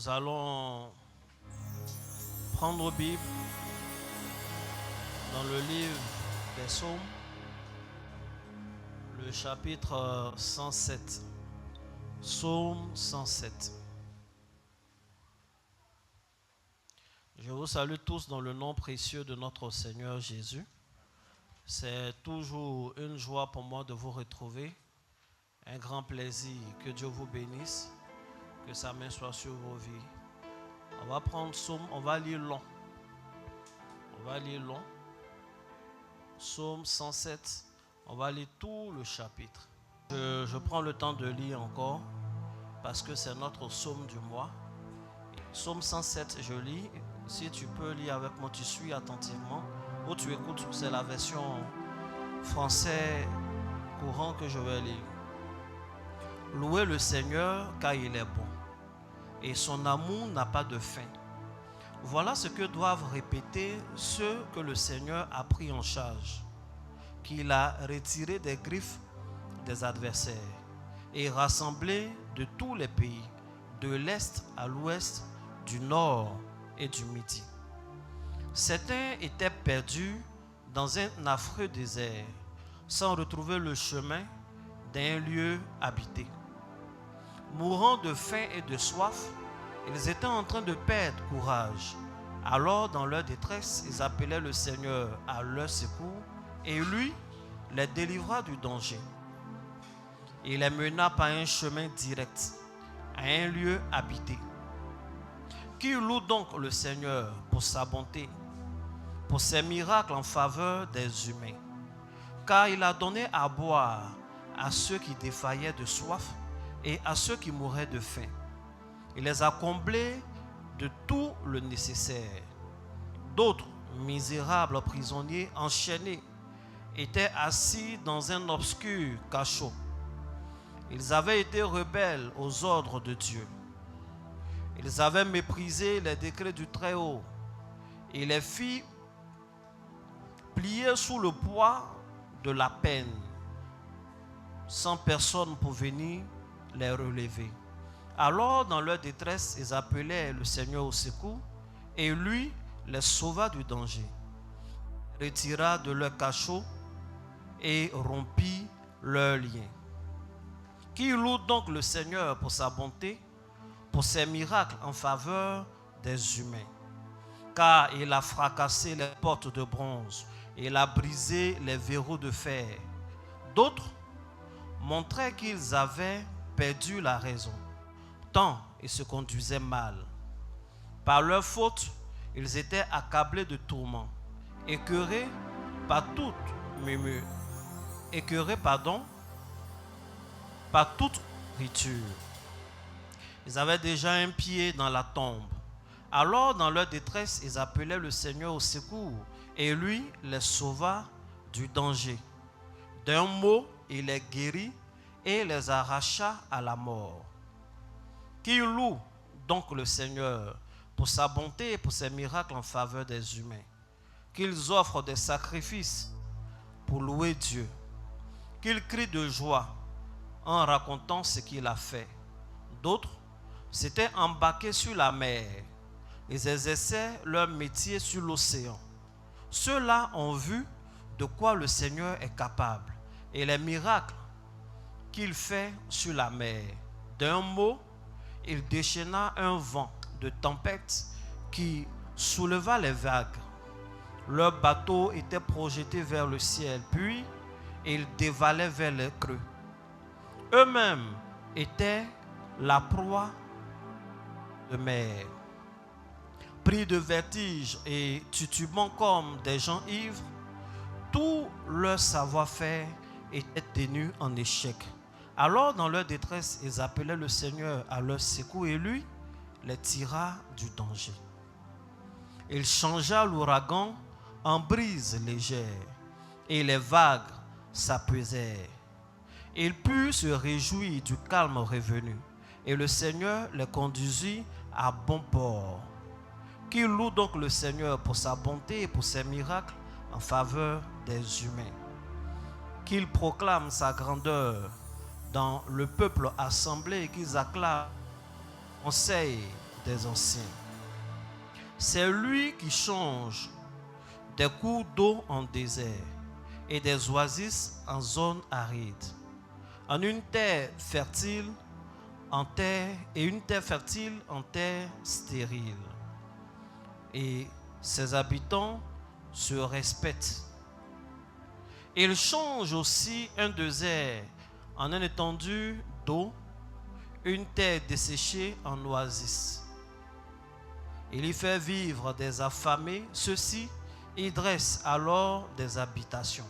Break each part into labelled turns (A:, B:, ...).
A: Nous allons prendre nos Bibles dans le livre des Psaumes, le chapitre 107. Psaume 107. Je vous salue tous dans le nom précieux de notre Seigneur Jésus. C'est toujours une joie pour moi de vous retrouver. Un grand plaisir. Que Dieu vous bénisse. Que sa main soit sur vos vies. On va prendre Psaume, on va lire long. On va lire long. Psaume 107. On va lire tout le chapitre. Je prends le temps de lire encore parce que c'est notre psaume du mois. Psaume 107, je lis. Si tu peux lire avec moi, tu suis attentivement. Ou tu écoutes, c'est la version français courant que je vais lire. Louez le Seigneur car il est bon et son amour n'a pas de fin. Voilà ce que doivent répéter ceux que le Seigneur a pris en charge, qu'il a retiré des griffes des adversaires et rassemblé de tous les pays, de l'est à l'ouest, du nord et du midi. Certains étaient perdus dans un affreux désert, sans retrouver le chemin d'un lieu habité. Mourant de faim et de soif, ils étaient en train de perdre courage. Alors, dans leur détresse, ils appelaient le Seigneur à leur secours, et lui les délivra du danger. Il les mena par un chemin direct à un lieu habité. Qui loue donc le Seigneur pour sa bonté, pour ses miracles en faveur des humains? Car il a donné à boire à ceux qui défaillaient de soif et à ceux qui mouraient de faim. Il les a comblés de tout le nécessaire. D'autres, misérables prisonniers enchaînés, étaient assis dans un obscur cachot. Ils avaient été rebelles aux ordres de Dieu. Ils avaient méprisé les décrets du Très-Haut et les fit plier sous le poids de la peine, sans personne pour venir les relever. Alors, dans leur détresse, ils appelaient le Seigneur au secours et lui les sauva du danger, retira de leur cachot et rompit leurs liens. Qui loue donc le Seigneur pour sa bonté, pour ses miracles en faveur des humains? Car il a fracassé les portes de bronze, il a brisé les verrous de fer. D'autres montraient qu'ils avaient perdu la raison, tant ils se conduisaient mal. Par leur faute, ils étaient accablés de tourments, écœurés par toute murmure, par toute riture. Ils avaient déjà un pied dans la tombe. Alors, dans leur détresse, ils appelaient le Seigneur au secours, et lui les sauva du danger. D'un mot, il les guérit et les arracha à la mort. Qui loue donc le Seigneur pour sa bonté et pour ses miracles en faveur des humains? Qu'ils offrent des sacrifices pour louer Dieu. Qu'ils crient de joie en racontant ce qu'il a fait. D'autres s'étaient embarqués sur la mer. Ils exerçaient leur métier sur l'océan. Ceux-là ont vu de quoi le Seigneur est capable et les miracles qu'il fait sur la mer. D'un mot, il déchaîna un vent de tempête qui souleva les vagues. Leur bateau était projeté vers le ciel, puis ils dévalaient vers les creux. Eux-mêmes étaient la proie de mer. Pris de vertige et titubant comme des gens ivres, tout leur savoir-faire était tenu en échec. Alors, dans leur détresse, ils appelaient le Seigneur à leur secours et lui les tira du danger. Il changea l'ouragan en brise légère et les vagues s'apaisèrent. Ils purent se réjouir du calme revenu et le Seigneur les conduisit à bon port. Qui loue donc le Seigneur pour sa bonté et pour ses miracles en faveur des humains. Qu'il proclame sa grandeur dans le peuple assemblé et qu'ils acclament conseil des anciens. C'est lui qui change des cours d'eau en désert et des oasis en zone aride, en une terre fertile en terre et une terre fertile en terre stérile. Et ses habitants se respectent. Il change aussi un désert en une étendue d'eau, une terre desséchée en oasis. Il y fait vivre des affamés, ceux-ci y dressent alors des habitations.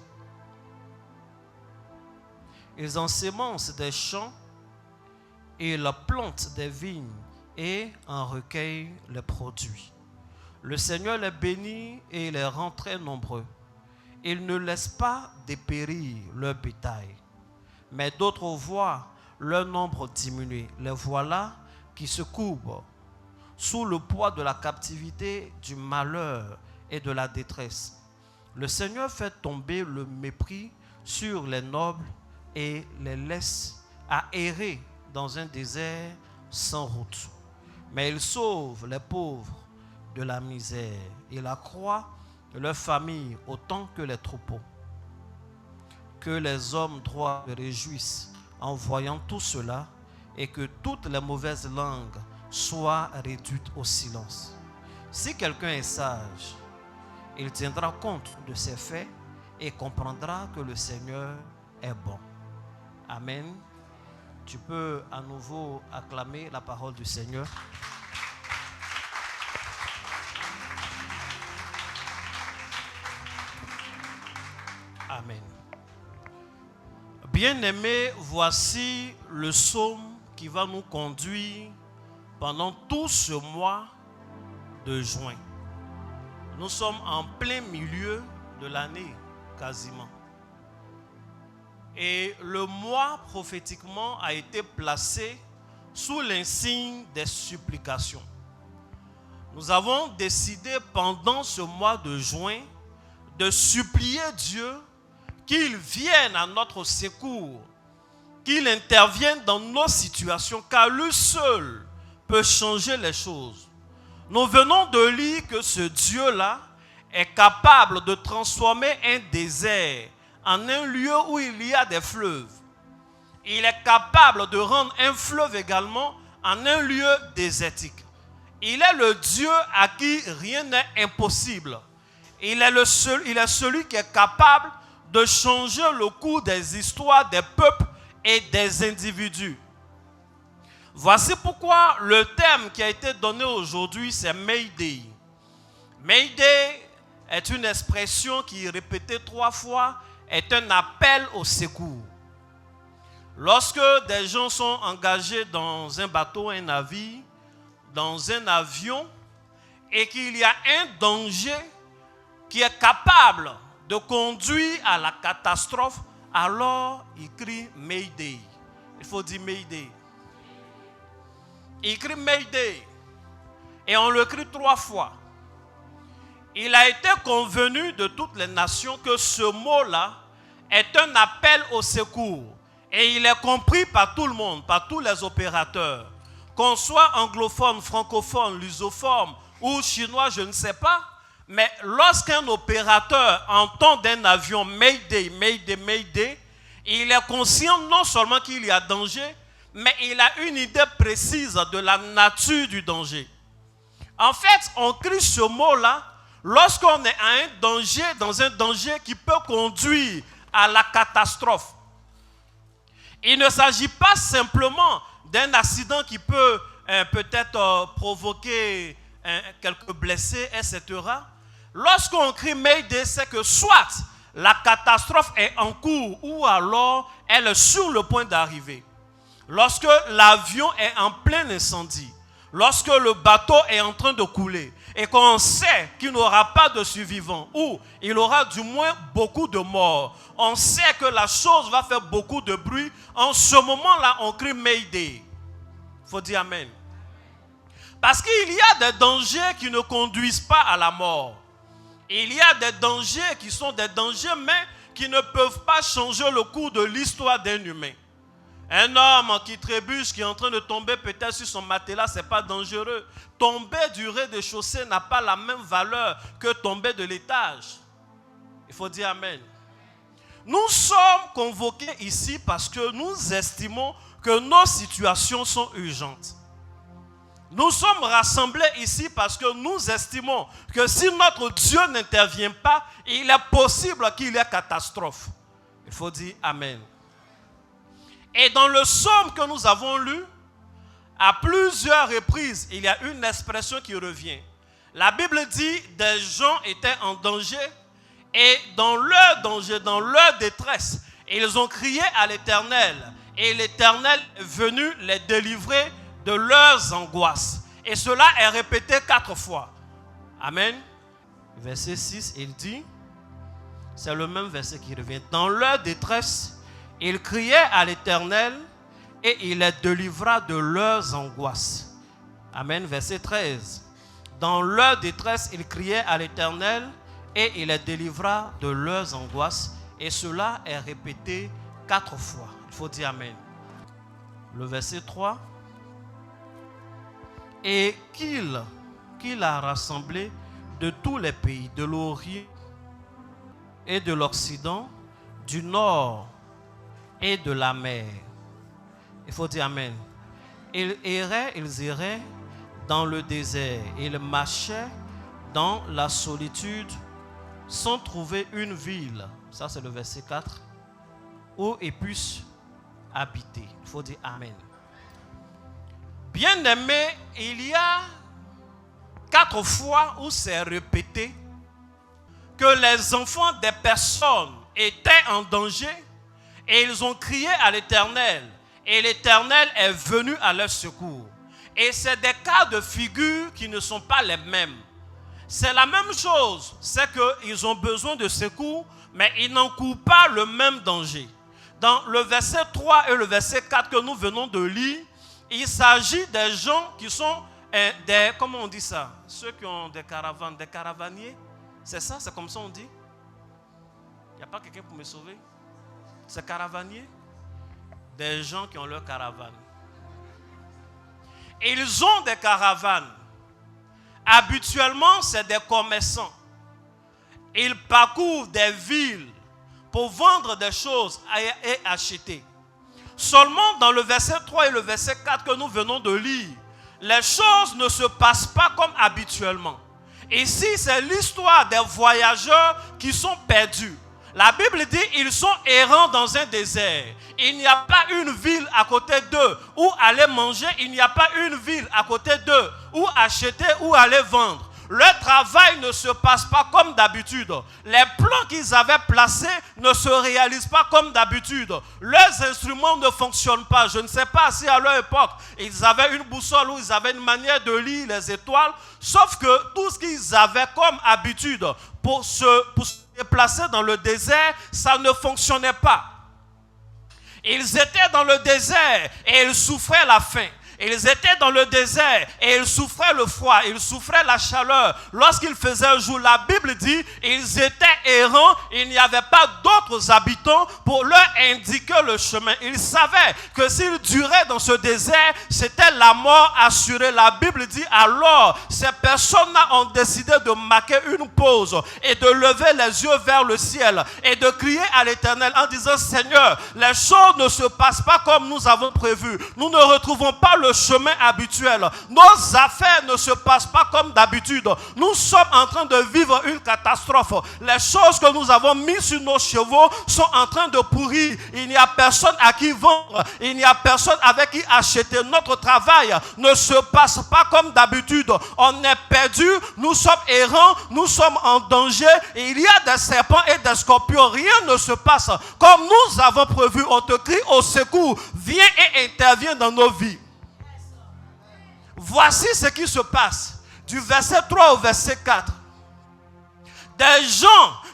A: Ils ensemencent des champs, ils plantent des vignes et en recueillent les produits. Le Seigneur les bénit et les rend très nombreux. Il ne laisse pas dépérir leur bétail, mais d'autres voient leur nombre diminuer. Les voilà qui se courbent sous le poids de la captivité, du malheur et de la détresse. Le Seigneur fait tomber le mépris sur les nobles et les laisse à errer dans un désert sans route. Mais il sauve les pauvres de la misère. Il accroît leur famille autant que les troupeaux. Que les hommes droits se réjouissent en voyant tout cela et que toutes les mauvaises langues soient réduites au silence. Si quelqu'un est sage, il tiendra compte de ses faits et comprendra que le Seigneur est bon. Amen. Tu peux à nouveau acclamer la parole du Seigneur. Amen. Bien-aimés, voici le psaume qui va nous conduire pendant tout ce mois de juin. Nous sommes en plein milieu de l'année, quasiment. Et le mois prophétiquement a été placé sous l'insigne des supplications. Nous avons décidé pendant ce mois de juin de supplier Dieu qu'il vienne à notre secours, qu'il intervienne dans nos situations, car lui seul peut changer les choses. Nous venons de lire que ce Dieu-là est capable de transformer un désert en un lieu où il y a des fleuves. Il est capable de rendre un fleuve également en un lieu désertique. Il est le Dieu à qui rien n'est impossible. Il est celui qui est capable de changer le cours des histoires des peuples et des individus. Voici pourquoi le thème qui a été donné aujourd'hui, c'est Mayday. Mayday est une expression qui, répétée 3 fois, est un appel au secours. Lorsque des gens sont engagés dans un bateau, un navire, dans un avion, et qu'il y a un danger qui est capable de conduire à la catastrophe, alors il crie Mayday. Il faut dire Mayday. Il crie Mayday. Et on le crie 3 fois. Il a été convenu de toutes les nations que ce mot-là est un appel au secours. Et il est compris par tout le monde, par tous les opérateurs. Qu'on soit anglophone, francophone, lusophone ou chinois, je ne sais pas. Mais lorsqu'un opérateur entend d'un avion Mayday, Mayday, Mayday, il est conscient non seulement qu'il y a danger, mais il a une idée précise de la nature du danger. En fait, on crie ce mot-là lorsqu'on est à un danger, dans un danger qui peut conduire à la catastrophe. Il ne s'agit pas simplement d'un accident qui peut peut-être provoquer quelques blessés, etc. Lorsqu'on crie Mayday, c'est que soit la catastrophe est en cours ou alors elle est sur le point d'arriver. Lorsque l'avion est en plein incendie, lorsque le bateau est en train de couler et qu'on sait qu'il n'aura pas de survivants ou il aura du moins beaucoup de morts, on sait que la chose va faire beaucoup de bruit. En ce moment-là, on crie Mayday. Il faut dire Amen. Parce qu'il y a des dangers qui ne conduisent pas à la mort. Il y a des dangers qui sont des dangers, mais qui ne peuvent pas changer le cours de l'histoire d'un humain. Un homme qui trébuche, qui est en train de tomber peut-être sur son matelas, ce n'est pas dangereux. Tomber du rez-de-chaussée n'a pas la même valeur que tomber de l'étage. Il faut dire amen. Nous sommes convoqués ici parce que nous estimons que nos situations sont urgentes. Nous sommes rassemblés ici parce que nous estimons que si notre Dieu n'intervient pas, il est possible qu'il y ait catastrophe. Il faut dire amen. Et dans le psaume que nous avons lu, à plusieurs reprises, il y a une expression qui revient. La Bible dit des gens étaient en danger et dans leur danger, dans leur détresse, ils ont crié à l'Éternel et l'Éternel est venu les délivrer de leurs angoisses. Et cela est répété 4 fois. Amen. Verset 6, il dit, c'est le même verset qui revient. Dans leur détresse, ils criaient à l'Éternel et il les délivra de leurs angoisses. Amen. Verset 13. Dans leur détresse, ils criaient à l'Éternel et il les délivra de leurs angoisses. Et cela est répété 4 fois. Il faut dire amen. Le verset 3. Et qu'il a rassemblé de tous les pays, de l'Orient et de l'Occident, du Nord et de la mer. Il faut dire amen. Ils iraient dans le désert. Ils marchaient dans la solitude sans trouver une ville. Ça, c'est le verset 4. Où ils puissent habiter. Il faut dire amen. Bien-aimé, il y a 4 fois où c'est répété que les enfants des personnes étaient en danger et ils ont crié à l'Éternel et l'Éternel est venu à leur secours. Et c'est des cas de figure qui ne sont pas les mêmes. C'est la même chose, c'est qu'ils ont besoin de secours, mais ils n'encourent pas le même danger. Dans le verset 3 et le verset 4 que nous venons de lire, il s'agit des gens qui sont des, comment on dit ça? Ceux qui ont des caravanes, des caravaniers. C'est ça, c'est comme ça on dit? Il n'y a pas quelqu'un pour me sauver? C'est caravaniers? Des gens qui ont leur caravane. Et ils ont des caravanes. Habituellement, c'est des commerçants. Ils parcourent des villes pour vendre des choses et acheter. Seulement dans le verset 3 et le verset 4 que nous venons de lire, les choses ne se passent pas comme habituellement. Ici, c'est l'histoire des voyageurs qui sont perdus. La Bible dit qu'ils sont errants dans un désert. Il n'y a pas une ville à côté d'eux où aller manger. Il n'y a pas une ville à côté d'eux où acheter ou aller vendre. Leur travail ne se passe pas comme d'habitude. Les plans qu'ils avaient placés ne se réalisent pas comme d'habitude. Leurs instruments ne fonctionnent pas. Je ne sais pas si à leur époque, ils avaient une boussole ou ils avaient une manière de lire les étoiles. Sauf que tout ce qu'ils avaient comme habitude pour se déplacer dans le désert, ça ne fonctionnait pas. Ils étaient dans le désert et ils souffraient la faim. Ils étaient dans le désert et ils souffraient le froid, ils souffraient la chaleur. Lorsqu'il faisait jour, la Bible dit, ils étaient errants, il n'y avait pas d'autres habitants pour leur indiquer le chemin. Ils savaient que s'ils duraient dans ce désert, c'était la mort assurée. La Bible dit, alors, ces personnes-là ont décidé de marquer une pause et de lever les yeux vers le ciel et de crier à l'Éternel en disant, Seigneur, les choses ne se passent pas comme nous avons prévu. Nous ne retrouvons pas le chemin habituel. Nos affaires ne se passent pas comme d'habitude. Nous sommes en train de vivre une catastrophe. Les choses que nous avons mises sur nos chevaux sont en train de pourrir. Il n'y a personne à qui vendre. Il n'y a personne avec qui acheter. Notre travail ne se passe pas comme d'habitude. On est perdu. Nous sommes errants. Nous sommes en danger. Et il y a des serpents et des scorpions. Rien ne se passe comme nous avons prévu. On te crie au secours. Viens et interviens dans nos vies. Voici ce qui se passe du verset 3 au verset 4. Des gens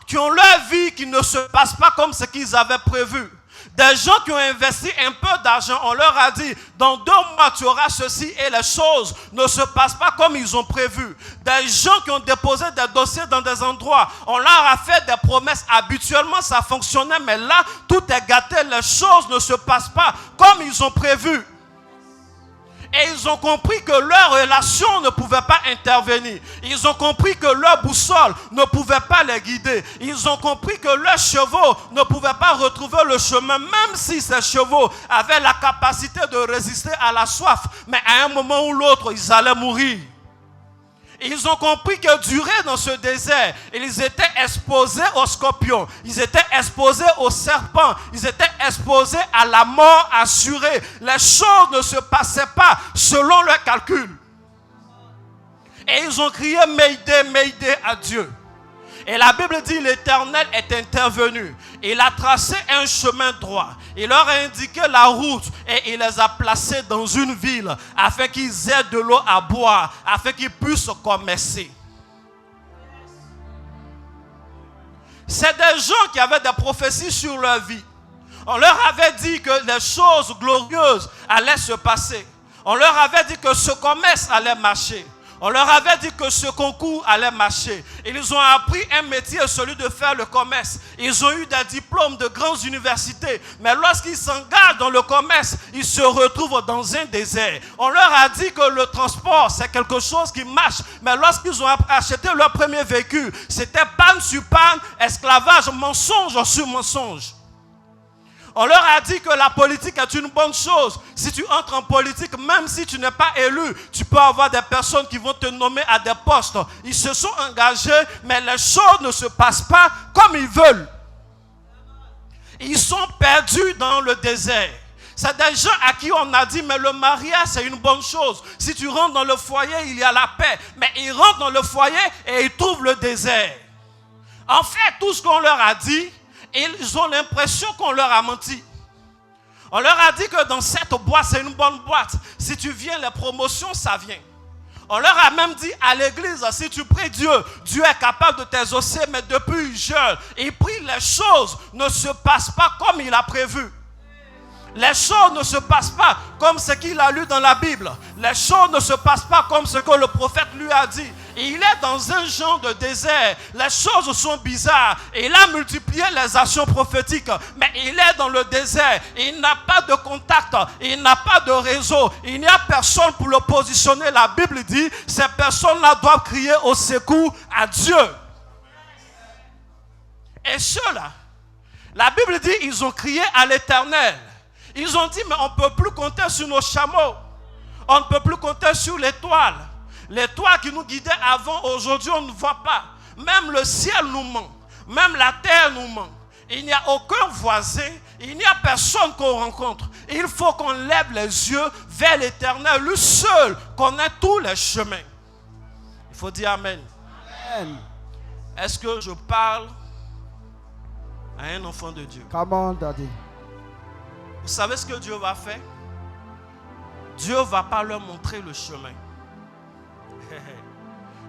A: qui ont leur vie qui ne se passe pas comme ce qu'ils avaient prévu. Des gens qui ont investi un peu d'argent, on leur a dit, dans 2 mois tu auras ceci et les choses ne se passent pas comme ils ont prévu. Des gens qui ont déposé des dossiers dans des endroits, on leur a fait des promesses, habituellement ça fonctionnait, mais là tout est gâté, les choses ne se passent pas comme ils ont prévu. Et ils ont compris que leur relation ne pouvait pas intervenir. Ils ont compris que leur boussole ne pouvait pas les guider. Ils ont compris que leurs chevaux ne pouvaient pas retrouver le chemin, même si ces chevaux avaient la capacité de résister à la soif. Mais à un moment ou l'autre, ils allaient mourir. Ils ont compris que durer dans ce désert, ils étaient exposés aux scorpions, ils étaient exposés aux serpents, ils étaient exposés à la mort assurée. Les choses ne se passaient pas selon leurs calculs. Et ils ont crié Mayday, Mayday à Dieu. Et la Bible dit l'Éternel est intervenu. Il a tracé un chemin droit. Il leur a indiqué la route et il les a placés dans une ville afin qu'ils aient de l'eau à boire, afin qu'ils puissent commercer. C'est des gens qui avaient des prophéties sur leur vie. On leur avait dit que les choses glorieuses allaient se passer. On leur avait dit que ce commerce allait marcher. On leur avait dit que ce concours allait marcher. Ils ont appris un métier, celui de faire le commerce. Ils ont eu des diplômes de grandes universités. Mais lorsqu'ils s'engagent dans le commerce, ils se retrouvent dans un désert. On leur a dit que le transport, c'est quelque chose qui marche. Mais lorsqu'ils ont acheté leur premier véhicule, c'était panne sur panne, esclavage, mensonge sur mensonge. On leur a dit que la politique est une bonne chose. Si tu entres en politique, même si tu n'es pas élu, tu peux avoir des personnes qui vont te nommer à des postes. Ils se sont engagés, mais les choses ne se passent pas comme ils veulent. Ils sont perdus dans le désert. C'est des gens à qui on a dit, mais le mariage c'est une bonne chose. Si tu rentres dans le foyer, il y a la paix. Mais ils rentrent dans le foyer et ils trouvent le désert. En fait, tout ce qu'on leur a dit, ils ont l'impression qu'on leur a menti. On leur a dit que dans cette boîte, c'est une bonne boîte. Si tu viens, les promotions, ça vient. On leur a même dit à l'église, si tu pries Dieu, Dieu est capable de t'exaucer, mais depuis jeune, il prie, les choses ne se passent pas comme il a prévu. Les choses ne se passent pas comme ce qu'il a lu dans la Bible. Les choses ne se passent pas comme ce que le prophète lui a dit. Il est dans un genre de désert. Les choses sont bizarres. Il a multiplié les actions prophétiques. Mais il est dans le désert. Il n'a pas de contact. Il n'a pas de réseau. Il n'y a personne pour le positionner. La Bible dit, ces personnes-là doivent crier au secours à Dieu. Et ceux-là, la Bible dit, ils ont crié à l'Éternel. Ils ont dit, mais on ne peut plus compter sur nos chameaux. On ne peut plus compter sur l'étoile. L'étoile qui nous guidait avant, aujourd'hui, on ne voit pas. Même le ciel nous ment. Même la terre nous ment. Il n'y a aucun voisin. Il n'y a personne qu'on rencontre. Il faut qu'on lève les yeux vers l'Éternel. Lui seul connaît tous les chemins. Il faut dire Amen. Amen. Est-ce que je parle à un enfant de Dieu?
B: Come on, Daddy.
A: Vous savez ce que Dieu va faire? Dieu ne va pas leur montrer le chemin.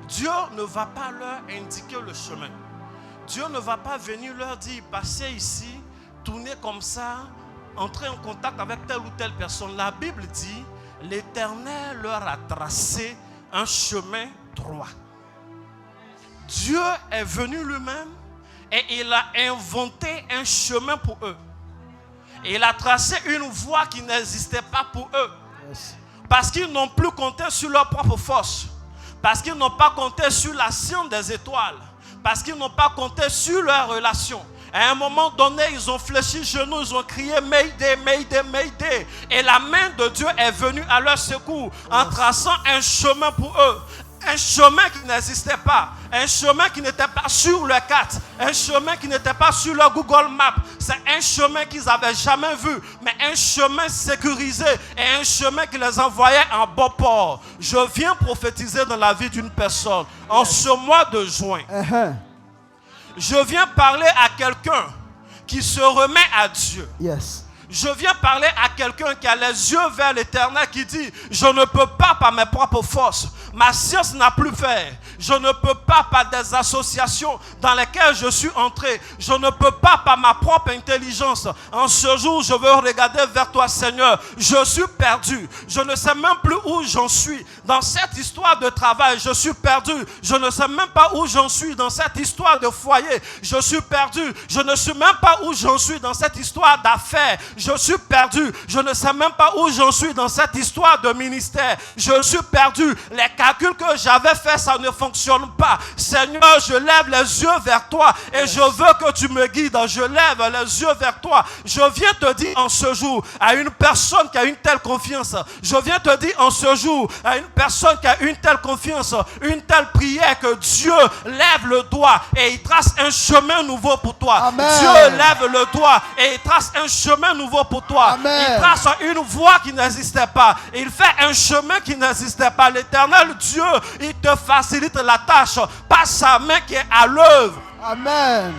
A: Dieu ne va pas leur indiquer le chemin. Dieu ne va pas venir leur dire, passez ici, tournez comme ça, entrez en contact avec telle ou telle personne. La Bible dit, l'Éternel leur a tracé un chemin droit. Dieu est venu lui-même et il a inventé un chemin pour eux. Et il a tracé une voie qui n'existait pas pour eux. Yes. Parce qu'ils n'ont plus compté sur leur propre force. Parce qu'ils n'ont pas compté sur la science des étoiles. Parce qu'ils n'ont pas compté sur leurs relations. À un moment donné, ils ont fléchi genoux, ils ont crié Mayday, Mayday, Mayday. Et la main de Dieu est venue à leur secours en traçant un chemin pour eux. Un chemin qui n'existait pas, un chemin qui n'était pas sur leur carte, un chemin qui n'était pas sur leur Google Maps. C'est un chemin qu'ils n'avaient jamais vu, mais un chemin sécurisé et un chemin qui les envoyait en bon port. Je viens prophétiser dans la vie d'une personne en ce mois de juin. Je viens parler à quelqu'un qui se remet à Dieu.
B: Yes.
A: Je viens parler à quelqu'un qui a les yeux vers l'éternel qui dit, je ne peux pas par mes propres forces, ma science n'a plus fait, je ne peux pas par des associations dans lesquelles je suis entré, je ne peux pas par ma propre intelligence. En ce jour, je veux regarder vers toi, Seigneur. Je suis perdu, je ne sais même plus où j'en suis dans cette histoire de travail. Je suis perdu, je ne sais même pas où j'en suis dans cette histoire de foyer. Je suis perdu, je ne sais même pas où j'en suis dans cette histoire d'affaires. Je suis perdu, je ne sais même pas où j'en suis dans cette histoire de ministère. Je suis perdu, les calculs que j'avais faits, ça ne fonctionne pas. Seigneur, je lève les yeux vers toi et je veux que tu me guides. Je lève les yeux vers toi. Je viens te dire en ce jour à une personne qui a une telle confiance, je viens te dire en ce jour à une personne qui a une telle confiance, une telle prière, que Dieu lève le doigt et il trace un chemin nouveau pour toi.
B: Amen.
A: Dieu lève le doigt et il trace un chemin nouveau pour toi.
B: Amen.
A: Il trace une voie qui n'existait pas. Il fait un chemin qui n'existait pas. L'Éternel Dieu, il te facilite la tâche par sa main qui est à l'œuvre.
B: Amen.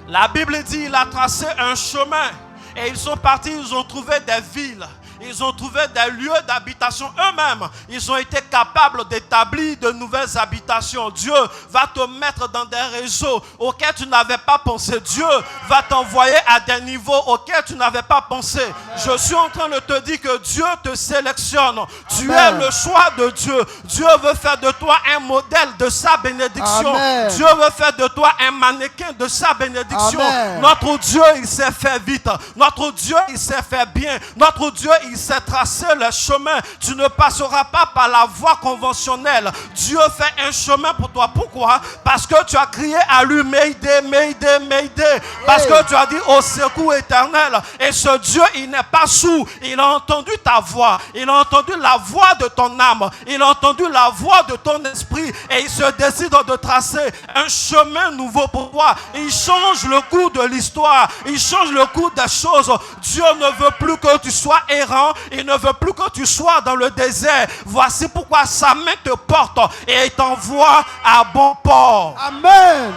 A: La Bible dit, il a tracé un chemin et ils sont partis, ils ont trouvé des villes. Ils ont trouvé des lieux d'habitation eux-mêmes. Ils ont été capables d'établir de nouvelles habitations. Dieu va te mettre dans des réseaux auxquels tu n'avais pas pensé. Dieu va t'envoyer à des niveaux auxquels tu n'avais pas pensé. Amen. Je suis en train de te dire que Dieu te sélectionne. Tu es le choix de Dieu. Dieu veut faire de toi un modèle de sa bénédiction. Amen. Dieu veut faire de toi un mannequin de sa bénédiction. Amen. Notre Dieu, il s'est fait vite. Notre Dieu, il s'est fait bien. Notre Dieu, il s'est tracé le chemin. Tu ne passeras pas par la voie conventionnelle. Dieu fait un chemin pour toi. Pourquoi? Parce que tu as crié à lui, Mayday, Mayday, Mayday. Parce que tu as dit au secours éternel. Et ce Dieu, il n'est pas sourd. Il a entendu ta voix. Il a entendu la voix de ton âme. Il a entendu la voix de ton esprit. Et il se décide de tracer un chemin nouveau pour toi. Il change le cours de l'histoire. Il change le cours des choses. Dieu ne veut plus que tu sois errant. Il ne veut plus que tu sois dans le désert. Voici pourquoi sa main te porte et il t'envoie à bon port.
B: Amen.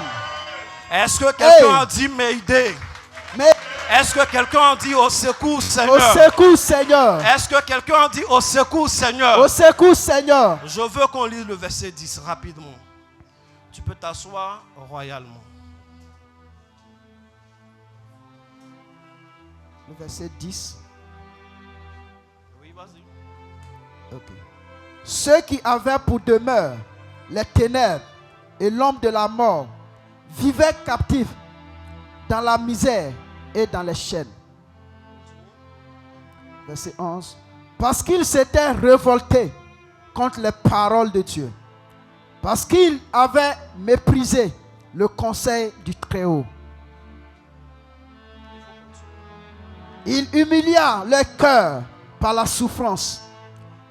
A: Est-ce que quelqu'un a dit Mayday? Est-ce que quelqu'un a dit au secours, Seigneur?
B: Au secours, Seigneur.
A: Est-ce que quelqu'un a dit au secours, Seigneur?
B: Au secours, Seigneur.
A: Je veux qu'on lise le verset 10 rapidement. Tu peux t'asseoir royalement.
B: Le verset 10. Okay. Ceux qui avaient pour demeure les ténèbres et l'ombre de la mort vivaient captifs dans la misère et dans les chaînes. Verset 11. Parce qu'ils s'étaient révoltés contre les paroles de Dieu, parce qu'ils avaient méprisé le conseil du Très-Haut. Il humilia leur cœur par la souffrance.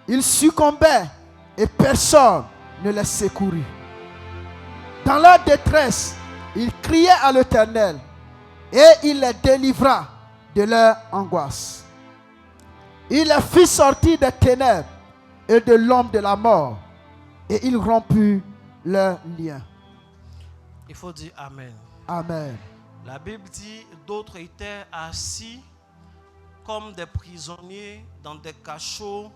B: Ils succombaient et personne ne les secourut. Dans leur détresse, ils criaient à l'Éternel et il les délivra de leur angoisse. Il les fit sortir des ténèbres et de l'ombre de la mort et il romput leurs liens.
A: Il faut dire Amen.
B: Amen.
A: La Bible dit, d'autres étaient assis comme des prisonniers dans des cachots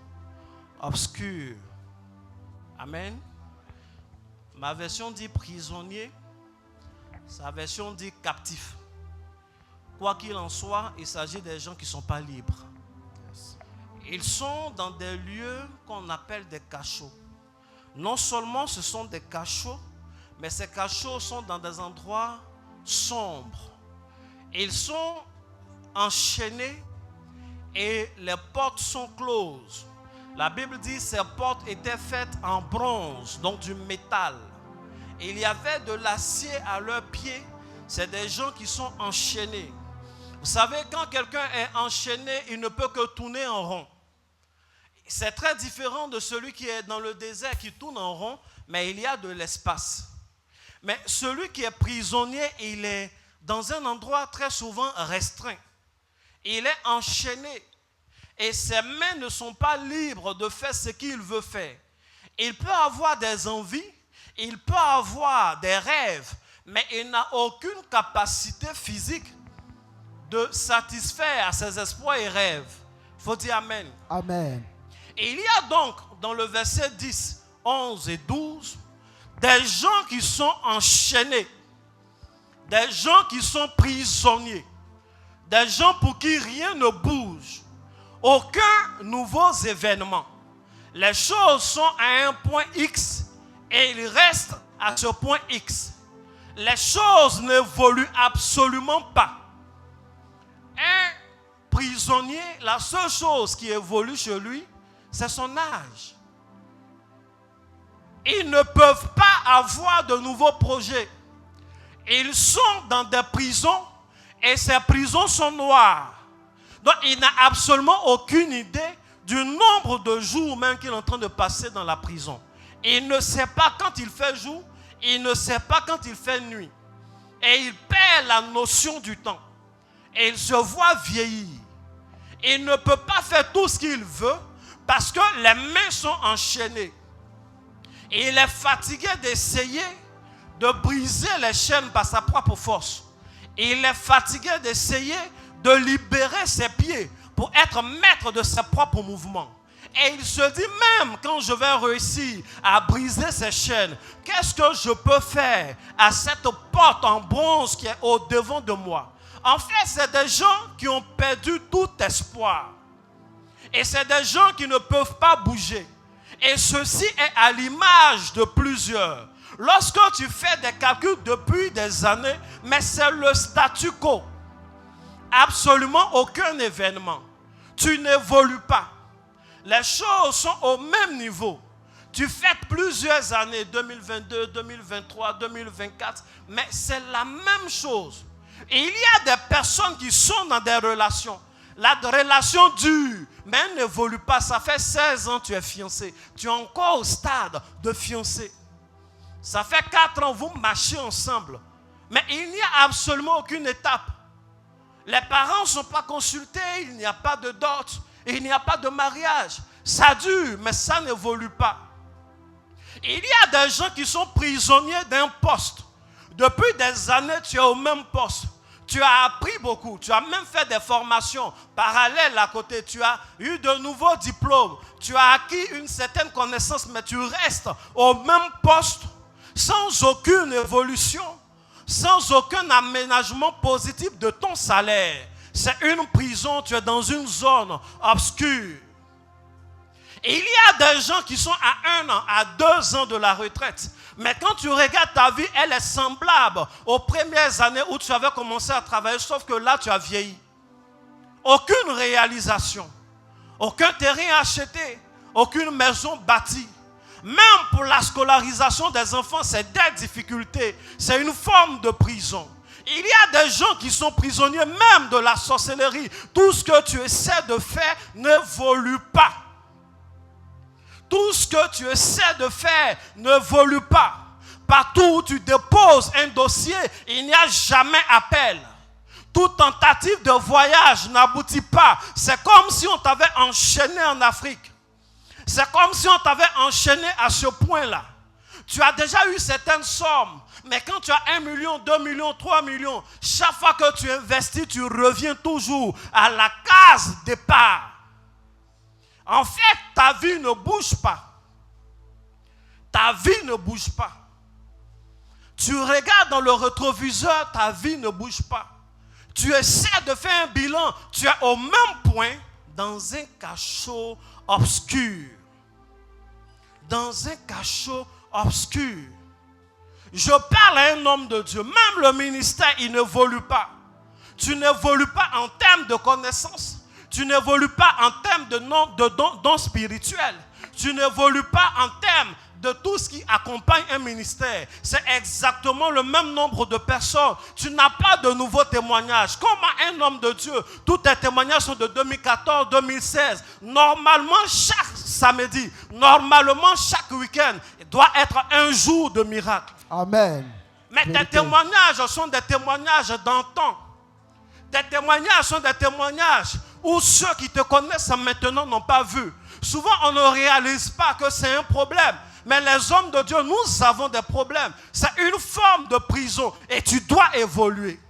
A: obscur. Amen. Ma version dit prisonnier. Sa version dit captif. Quoi qu'il en soit, il s'agit des gens qui ne sont pas libres. Ils sont dans des lieux qu'on appelle des cachots. Non seulement ce sont des cachots, mais ces cachots sont dans des endroits sombres. Ils sont enchaînés et les portes sont closes. La Bible dit que ces portes étaient faites en bronze, donc du métal. Et il y avait de l'acier à leurs pieds. C'est des gens qui sont enchaînés. Vous savez, quand quelqu'un est enchaîné, il ne peut que tourner en rond. C'est très différent de celui qui est dans le désert, qui tourne en rond, mais il y a de l'espace. Mais celui qui est prisonnier, il est dans un endroit très souvent restreint. Il est enchaîné. Et ses mains ne sont pas libres de faire ce qu'il veut faire. Il peut avoir des envies, il peut avoir des rêves, mais il n'a aucune capacité physique de satisfaire à ses espoirs et rêves. Il faut dire Amen.
B: Amen.
A: Et il y a donc dans le verset 10, 11 et 12 des gens qui sont enchaînés, des gens qui sont prisonniers, des gens pour qui rien ne bouge, aucun nouveau événement. Les choses sont à un point X et ils restent à ce point X. Les choses n'évoluent absolument pas. Un prisonnier, la seule chose qui évolue chez lui, c'est son âge. Ils ne peuvent pas avoir de nouveaux projets. Ils sont dans des prisons et ces prisons sont noires. Donc il n'a absolument aucune idée du nombre de jours même qu'il est en train de passer dans la prison. Il ne sait pas quand il fait jour, il ne sait pas quand il fait nuit. Et il perd la notion du temps. Et il se voit vieillir. Il ne peut pas faire tout ce qu'il veut parce que les mains sont enchaînées. Et il est fatigué d'essayer de briser les chaînes par sa propre force. Et il est fatigué d'essayer de libérer ses pieds pour être maître de ses propres mouvements. Et il se dit, même quand je vais réussir à briser ces chaînes, qu'est-ce que je peux faire à cette porte en bronze qui est au-devant de moi? En fait, c'est des gens qui ont perdu tout espoir. Et c'est des gens qui ne peuvent pas bouger. Et ceci est à l'image de plusieurs. Lorsque tu fais des calculs depuis des années, mais c'est le statu quo. Absolument aucun événement. Tu n'évolues pas. Les choses sont au même niveau. Tu fais plusieurs années, 2022, 2023, 2024, mais c'est la même chose. Et il y a des personnes qui sont dans des relations. La relation dure, mais elle n'évolue pas. Ça fait 16 ans que tu es fiancé. Tu es encore au stade de fiancé. Ça fait 4 ans, vous marchez ensemble. Mais il n'y a absolument aucune étape. Les parents ne sont pas consultés, il n'y a pas de dot, il n'y a pas de mariage. Ça dure, mais ça n'évolue pas. Il y a des gens qui sont prisonniers d'un poste. Depuis des années, tu es au même poste. Tu as appris beaucoup, tu as même fait des formations parallèles à côté. Tu as eu de nouveaux diplômes, tu as acquis une certaine connaissance, mais tu restes au même poste sans aucune évolution, sans aucun aménagement positif de ton salaire. C'est une prison, tu es dans une zone obscure. Et il y a des gens qui sont à 1 an, à 2 ans de la retraite. Mais quand tu regardes ta vie, elle est semblable aux premières années où tu avais commencé à travailler, sauf que là, tu as vieilli. Aucune réalisation, aucun terrain acheté, aucune maison bâtie. Même pour la scolarisation des enfants, c'est des difficultés. C'est une forme de prison. Il y a des gens qui sont prisonniers même de la sorcellerie. Tout ce que tu essaies de faire n'évolue pas. Tout ce que tu essaies de faire n'évolue pas. Partout où tu déposes un dossier, il n'y a jamais appel. Toute tentative de voyage n'aboutit pas. C'est comme si on t'avait enchaîné en Afrique. C'est comme si on t'avait enchaîné à ce point-là. Tu as déjà eu certaines sommes, mais quand tu as 1 million, 2 millions, 3 millions, chaque fois que tu investis, tu reviens toujours à la case départ. En fait, ta vie ne bouge pas. Ta vie ne bouge pas. Tu regardes dans le rétroviseur, ta vie ne bouge pas. Tu essaies de faire un bilan, tu es au même point dans un cachot obscur. Dans un cachot obscur. Je parle à un homme de Dieu. Même le ministère, il n'évolue pas. Tu n'évolues pas en termes de connaissances. Tu n'évolues pas en termes de dons spirituels. Tu n'évolues pas en termes de tout ce qui accompagne un ministère. C'est exactement le même nombre de personnes. Tu n'as pas de nouveaux témoignages. Comme un homme de Dieu, tous tes témoignages sont de 2014, 2016. Normalement, chaque samedi, normalement, chaque week-end, il doit être un jour de miracle.
B: Amen.
A: Mais tes témoignages sont des témoignages d'antan. Tes témoignages sont des témoignages où ceux qui te connaissent maintenant n'ont pas vu. Souvent, on ne réalise pas que c'est un problème. Mais les hommes de Dieu, nous avons des problèmes. C'est une forme de prison et tu dois évoluer.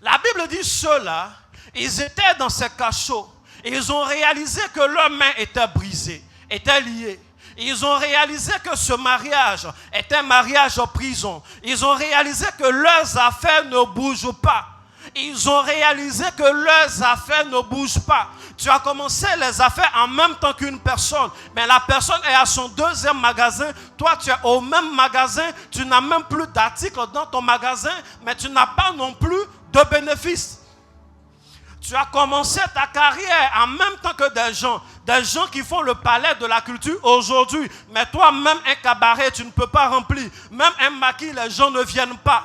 A: La Bible dit ceux-là, ils étaient dans ces cachots. Ils ont réalisé que leurs mains étaient brisées, étaient liées. Ils ont réalisé que ce mariage était un mariage en prison. Ils ont réalisé que leurs affaires ne bougent pas. Ils ont réalisé que leurs affaires ne bougent pas. Tu as commencé les affaires en même temps qu'une personne, mais la personne est à son deuxième magasin. Toi, tu es au même magasin. Tu n'as même plus d'articles dans ton magasin, mais tu n'as pas non plus de bénéfices. Tu as commencé ta carrière en même temps que des gens qui font le palais de la culture aujourd'hui. Mais toi, même un cabaret, tu ne peux pas remplir. Même un maquis, les gens ne viennent pas.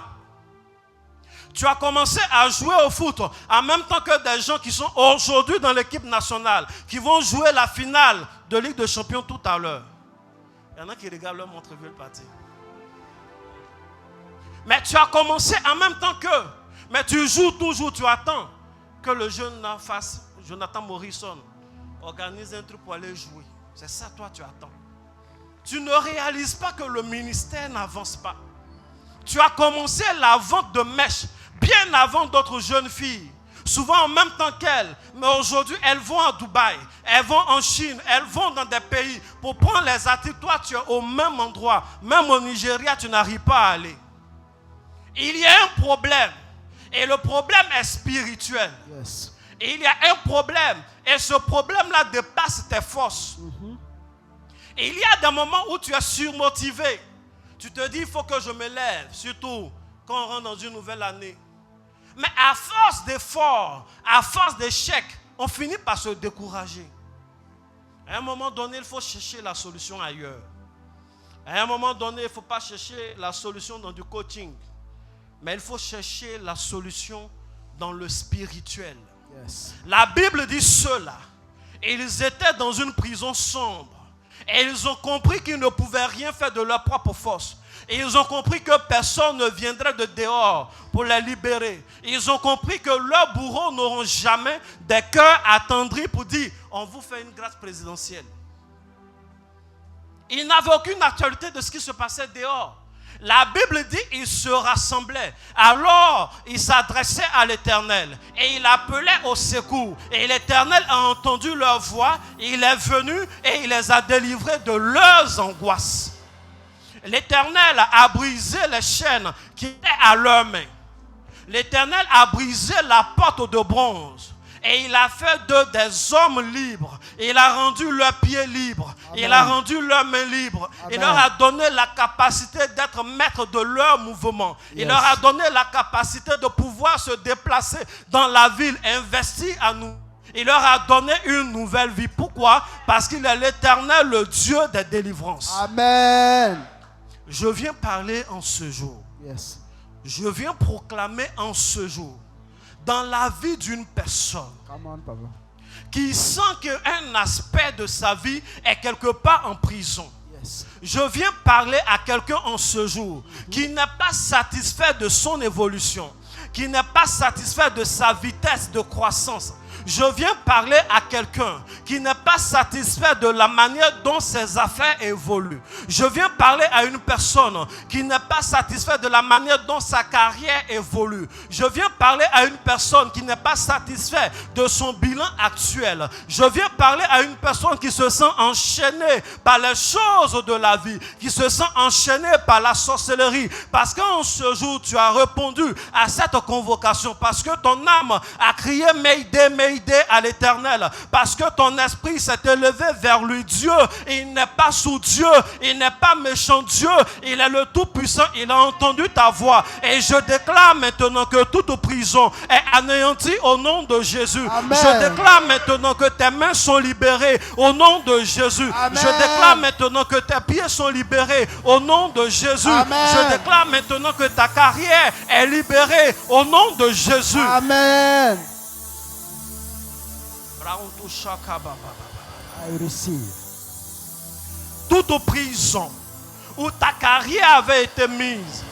A: Tu as commencé à jouer au foot en même temps que des gens qui sont aujourd'hui dans l'équipe nationale, qui vont jouer la finale de Ligue des Champions tout à l'heure. Il y en a qui regardent leur montre veulent partir. Mais tu as commencé en même temps qu'eux. Mais tu joues toujours, tu attends que le jeune fasse, Jonathan Morrison, organise un truc pour aller jouer. C'est ça, toi, tu attends. Tu ne réalises pas que le ministère n'avance pas. Tu as commencé la vente de mèches bien avant d'autres jeunes filles. Souvent en même temps qu'elles. Mais aujourd'hui, elles vont à Dubaï, elles vont en Chine, elles vont dans des pays pour prendre les articles. Toi, tu es au même endroit. Même au Nigeria, tu n'arrives pas à aller. Il y a un problème. Et le problème est spirituel.
B: Yes.
A: Et il y a un problème. Et ce problème-là dépasse tes forces. Et il y a des moments où tu es surmotivé. Tu te dis, il faut que je me lève. Surtout quand on rentre dans une nouvelle année. Mais à force d'efforts, à force d'échecs, on finit par se décourager. À un moment donné, il faut chercher la solution ailleurs. À un moment donné, il ne faut pas chercher la solution dans du coaching. Mais il faut chercher la solution dans le spirituel.
B: Yes.
A: La Bible dit cela. Ils étaient dans une prison sombre. Et ils ont compris qu'ils ne pouvaient rien faire de leur propre force. Et ils ont compris que personne ne viendrait de dehors pour les libérer. Ils ont compris que leurs bourreaux n'auront jamais des cœurs attendris pour dire on vous fait une grâce présidentielle. Ils n'avaient aucune actualité de ce qui se passait dehors. La Bible dit qu'ils se rassemblaient. Alors, ils s'adressaient à l'Éternel. Et il appelait au secours. Et l'Éternel a entendu leur voix. Il est venu et il les a délivrés de leurs angoisses. L'Éternel a brisé les chaînes qui étaient à leurs mains. L'Éternel a brisé la porte de bronze. Et il a fait d'eux des hommes libres. Il a rendu leurs pieds libres. Amen. Il a rendu leurs mains libres. Amen. Il leur a donné la capacité d'être maître de leur mouvement. Yes. Il leur a donné la capacité de pouvoir se déplacer dans la ville, investir à nous. Il leur a donné une nouvelle vie. Pourquoi? Parce qu'il est l'Éternel, le Dieu des délivrances.
B: Amen. Je
A: viens parler en ce jour.
B: Yes.
A: Je viens proclamer en ce jour. Dans la vie d'une personne qui sent qu'un aspect de sa vie est quelque part en prison. Yes. Je viens parler à quelqu'un en ce jour qui n'est pas satisfait de son évolution, qui n'est pas satisfait de sa vitesse de croissance. Je viens parler à quelqu'un qui n'est pas satisfait de la manière dont ses affaires évoluent. Je viens parler à une personne qui n'est pas satisfait de la manière dont sa carrière évolue. Je viens parler à une personne qui n'est pas satisfait de son bilan actuel. Je viens parler à une personne qui se sent enchaînée par les choses de la vie, qui se sent enchaînée par la sorcellerie. Parce qu'en ce jour, tu as répondu à cette convocation. Parce que ton âme a crié « Mayday, Mayday » à l'Éternel, parce que ton esprit s'est élevé vers lui. Dieu, il n'est pas sous Dieu, il n'est pas méchant Dieu, il est le Tout-Puissant, il a entendu ta voix. Et je déclare maintenant que toute prison est anéantie au nom de Jésus. Amen. Je déclare maintenant que tes mains sont libérées au nom de Jésus. Amen. Je déclare maintenant que tes pieds sont libérés au nom de Jésus. Amen. Je déclare maintenant que ta carrière est libérée au nom de Jésus.
B: Amen. I receive.
A: Toute prison où ta carrière avait été mise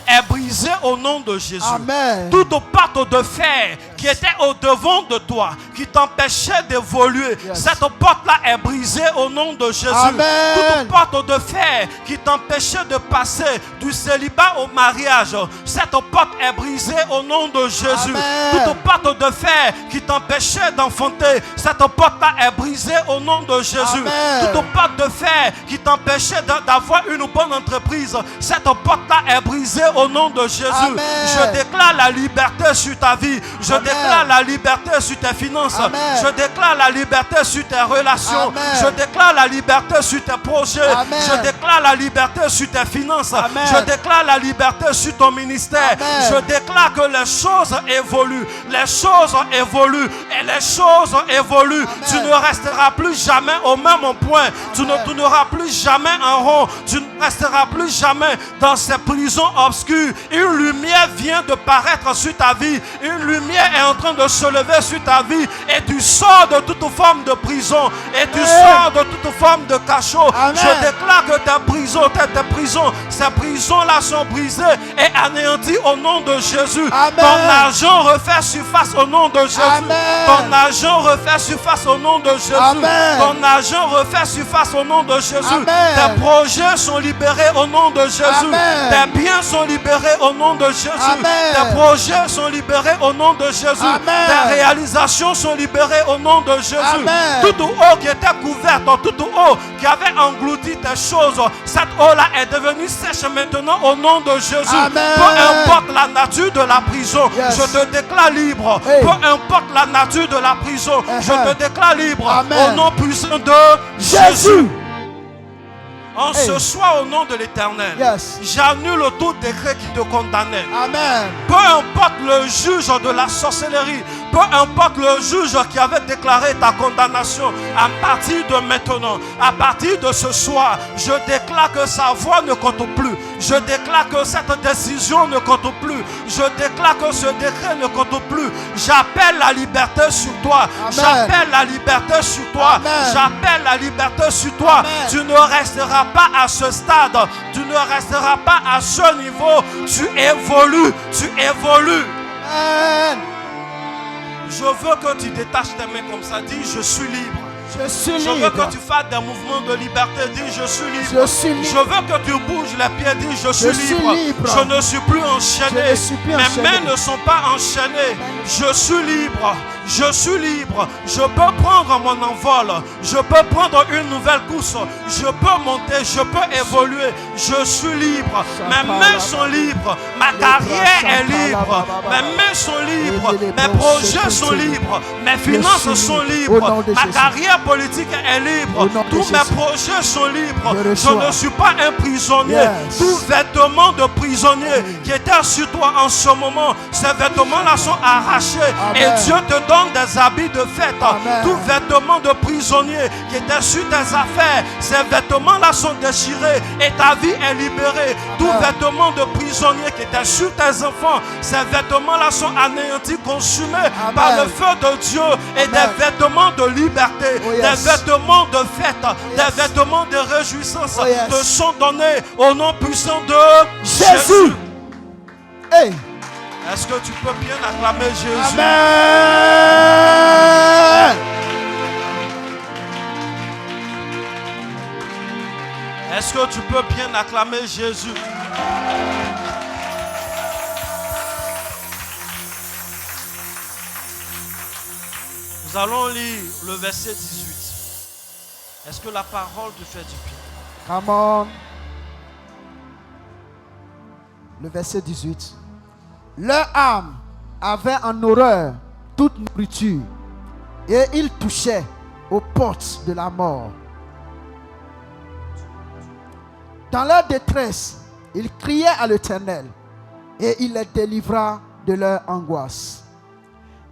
A: est brisée au nom de Jésus.
B: Amen.
A: Toute porte de fer qui était au-devant de toi, qui t'empêchait d'évoluer. Cette porte-là est brisée au nom de Jésus.
B: Amen.
A: Toute porte de fer qui t'empêchait de passer du célibat au mariage, cette porte est brisée au nom de Jésus.
B: Amen.
A: Toute porte de fer qui t'empêchait d'enfanter, cette porte-là est brisée au nom de Jésus.
B: Amen.
A: Toute porte de fer qui t'empêchait d'avoir une bonne entreprise, cette porte-là est brisée au nom de Jésus.
B: Amen.
A: Je déclare la liberté sur ta vie. Je déclare la liberté sur tes finances.
B: Amen.
A: Je déclare la liberté sur tes relations.
B: Amen.
A: Je déclare la liberté sur tes projets.
B: Amen.
A: Je déclare la liberté sur tes finances.
B: Amen.
A: Je déclare la liberté sur ton ministère.
B: Amen.
A: Je déclare que les choses évoluent. Les choses évoluent. Et les choses évoluent.
B: Amen.
A: Tu ne resteras plus jamais au même point. Tu ne tourneras plus jamais en rond. Tu ne resteras plus jamais dans ces prisons obscures. Une lumière vient de paraître sur ta vie. Une lumière est en train de se lever sur ta vie. Et tu sors de toute forme de prison. Et tu sors de toute forme de cachot.
B: Amen.
A: Je déclare que ces prisons-là sont brisées et anéanties au nom de Jésus.
B: Amen.
A: Ton argent refait surface au nom de Jésus.
B: Amen.
A: Ton argent refait surface au nom de Jésus.
B: Amen.
A: Ton argent refait surface au nom de Jésus.
B: Amen.
A: Tes projets sont libérés au nom de Jésus.
B: Amen.
A: Tes biens sont libérés au nom de Jésus.
B: Amen.
A: Tes projets sont libérés au nom de Jésus.
B: Amen.
A: Tes réalisations sont libérées au nom de Jésus.
B: Amen.
A: Toute eau qui était couverte, toute eau qui avait englouti tes choses, cette eau-là est devenue sèche maintenant au nom de Jésus.
B: Amen.
A: Peu importe la nature de la prison,
B: Yes.
A: je te déclare libre.
B: Hey.
A: Peu importe la nature de la prison, je te déclare libre.
B: Amen.
A: Au nom puissant de
B: Jésus.
A: Jésus. En
B: Hey.
A: ce soir, au nom de l'Éternel,
B: Yes.
A: j'annule tout décret qui te condamnait.
B: Amen.
A: Peu importe le juge de la sorcellerie, peu importe le juge qui avait déclaré ta condamnation, à partir de maintenant, à partir de ce soir, je déclare que sa voix ne compte plus. Je déclare que cette décision ne compte plus. Je déclare que ce décret ne compte plus. J'appelle la liberté sur toi.
B: Amen.
A: J'appelle la liberté sur toi.
B: Amen.
A: J'appelle la liberté sur toi.
B: Amen.
A: Tu ne resteras pas à ce stade. Tu ne resteras pas à ce niveau. Tu évolues. Tu évolues.
B: Amen.
A: Je veux que tu détaches tes mains comme ça. Dis, je suis libre.
B: Je suis
A: Je veux
B: libre.
A: que tu fasses des mouvements de liberté. Dis, je suis libre.
B: Je suis libre.
A: Je veux que tu bouges les pieds. Dis, je suis libre.
B: libre.
A: Je ne suis plus enchaîné.
B: Je ne suis plus
A: Mes
B: enchaîné.
A: mains ne sont pas enchaînées. Je suis libre. Je suis libre. Je peux prendre mon envol. Je peux prendre une nouvelle course. Je peux monter. Je peux évoluer. Je suis libre. Mes mains sont libres. Ma carrière est libre. Mes mains sont libres. Mes projets sont libres. Mes finances sont libres. Ma carrière politique est libre. Tous mes projets sont libres. Je ne suis pas un prisonnier.
B: Yes.
A: Tout vêtement de prisonnier qui était sur toi en ce moment, ces vêtements-là sont arrachés.
B: Amen.
A: Et Dieu te donne des habits de fête.
B: Amen.
A: Tout vêtement de prisonnier qui était sur tes affaires, ces vêtements-là sont déchirés et ta vie est libérée. Tout vêtement de prisonnier qui était sur tes enfants, ces vêtements-là sont anéantis, consumés
B: Amen.
A: par le feu de Dieu. Et
B: Amen.
A: des vêtements de liberté,
B: Oh, yes.
A: des vêtements de fête,
B: yes.
A: des vêtements de réjouissance
B: Oh, yes.
A: te sont donnés au nom puissant de
B: Jésus. Hey.
A: Est-ce que tu peux bien acclamer Jésus?
B: Amen.
A: Est-ce que tu peux bien acclamer Jésus? Nous allons lire le verset 18. Est-ce que la parole te fait du bien?
B: Come on. Le verset 18. Leur âme avait en horreur toute nourriture et ils touchaient aux portes de la mort. Dans leur détresse, ils criaient à l'Éternel et il les délivra de leur angoisse.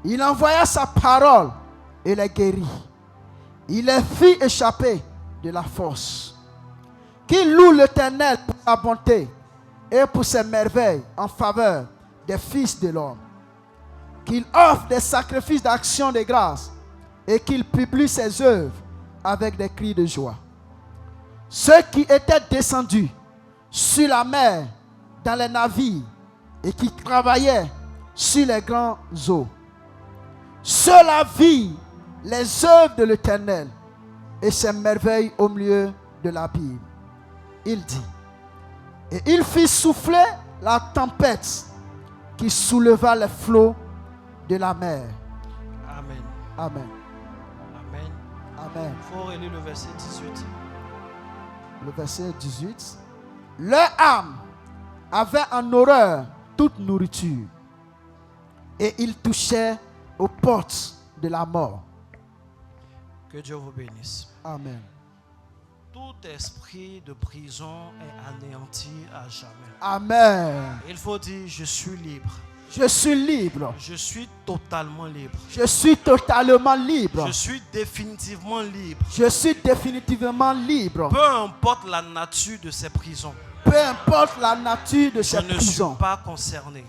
B: Il envoya sa parole et les guérit. Il les fit échapper de la force. Qu'ils louent l'Éternel pour sa bonté et pour ses merveilles en faveur des fils de l'homme. Qu'il offre des sacrifices d'action de grâce et qu'il publie ses œuvres avec des cris de joie. Ceux qui étaient descendus sur la mer dans les navires et qui travaillaient sur les grands eaux Cela vit les œuvres de l'Éternel et ses merveilles au milieu de l'abîme. Il dit, et il fit souffler la tempête qui souleva les flots de la mer.
A: Amen.
B: Amen.
A: Amen.
B: Amen.
A: Il faut relire le verset 18.
B: Le verset 18. Leur âme avait en horreur toute nourriture et ils touchaient aux portes de la mort.
A: Que Dieu vous bénisse.
B: Amen.
A: Tout esprit de prison est anéanti à jamais.
B: Amen.
A: Il faut dire, je suis libre.
B: Je suis libre.
A: Je suis totalement libre.
B: Je suis totalement libre.
A: Je suis définitivement libre.
B: Je suis définitivement libre.
A: Peu importe la nature de ces prisons.
B: Peu importe la nature de
A: Je
B: cette
A: ne
B: prison.
A: suis pas concerné.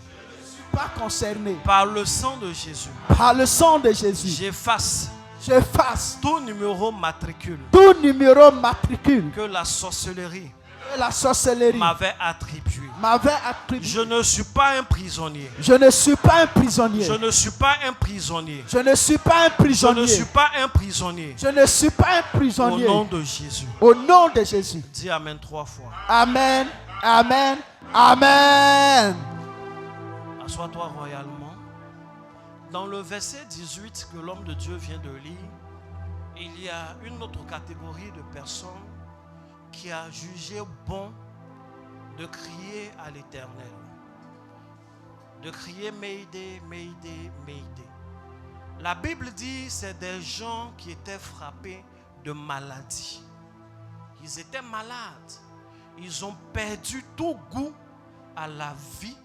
B: Pas concerné.
A: Par le sang de Jésus,
B: Par le sang de Jésus,
A: j'efface
B: j'efface
A: tout numéro matricule
B: tout numéro matricule
A: que la sorcellerie
B: que la sorcellerie
A: m'avait attribué.
B: m'avait attribué.
A: Je ne suis pas un prisonnier.
B: Je ne suis pas un prisonnier.
A: Je ne suis pas un prisonnier.
B: Je ne suis pas un
A: Je
B: prisonnier.
A: ne suis pas un prisonnier.
B: Je ne suis pas un
A: Au
B: prisonnier.
A: nom de Jésus.
B: Au nom de Jésus.
A: Dis Amen 3 fois.
B: Amen. Amen. Amen.
A: Assois-toi royalement. Dans le verset 18 que l'homme de Dieu vient de lire, il y a une autre catégorie de personnes qui a jugé bon de crier à l'Éternel. De crier Mayday, Mayday, Mayday. La Bible dit que c'est des gens qui étaient frappés de maladie. Ils étaient malades. Ils ont perdu tout goût à la vie.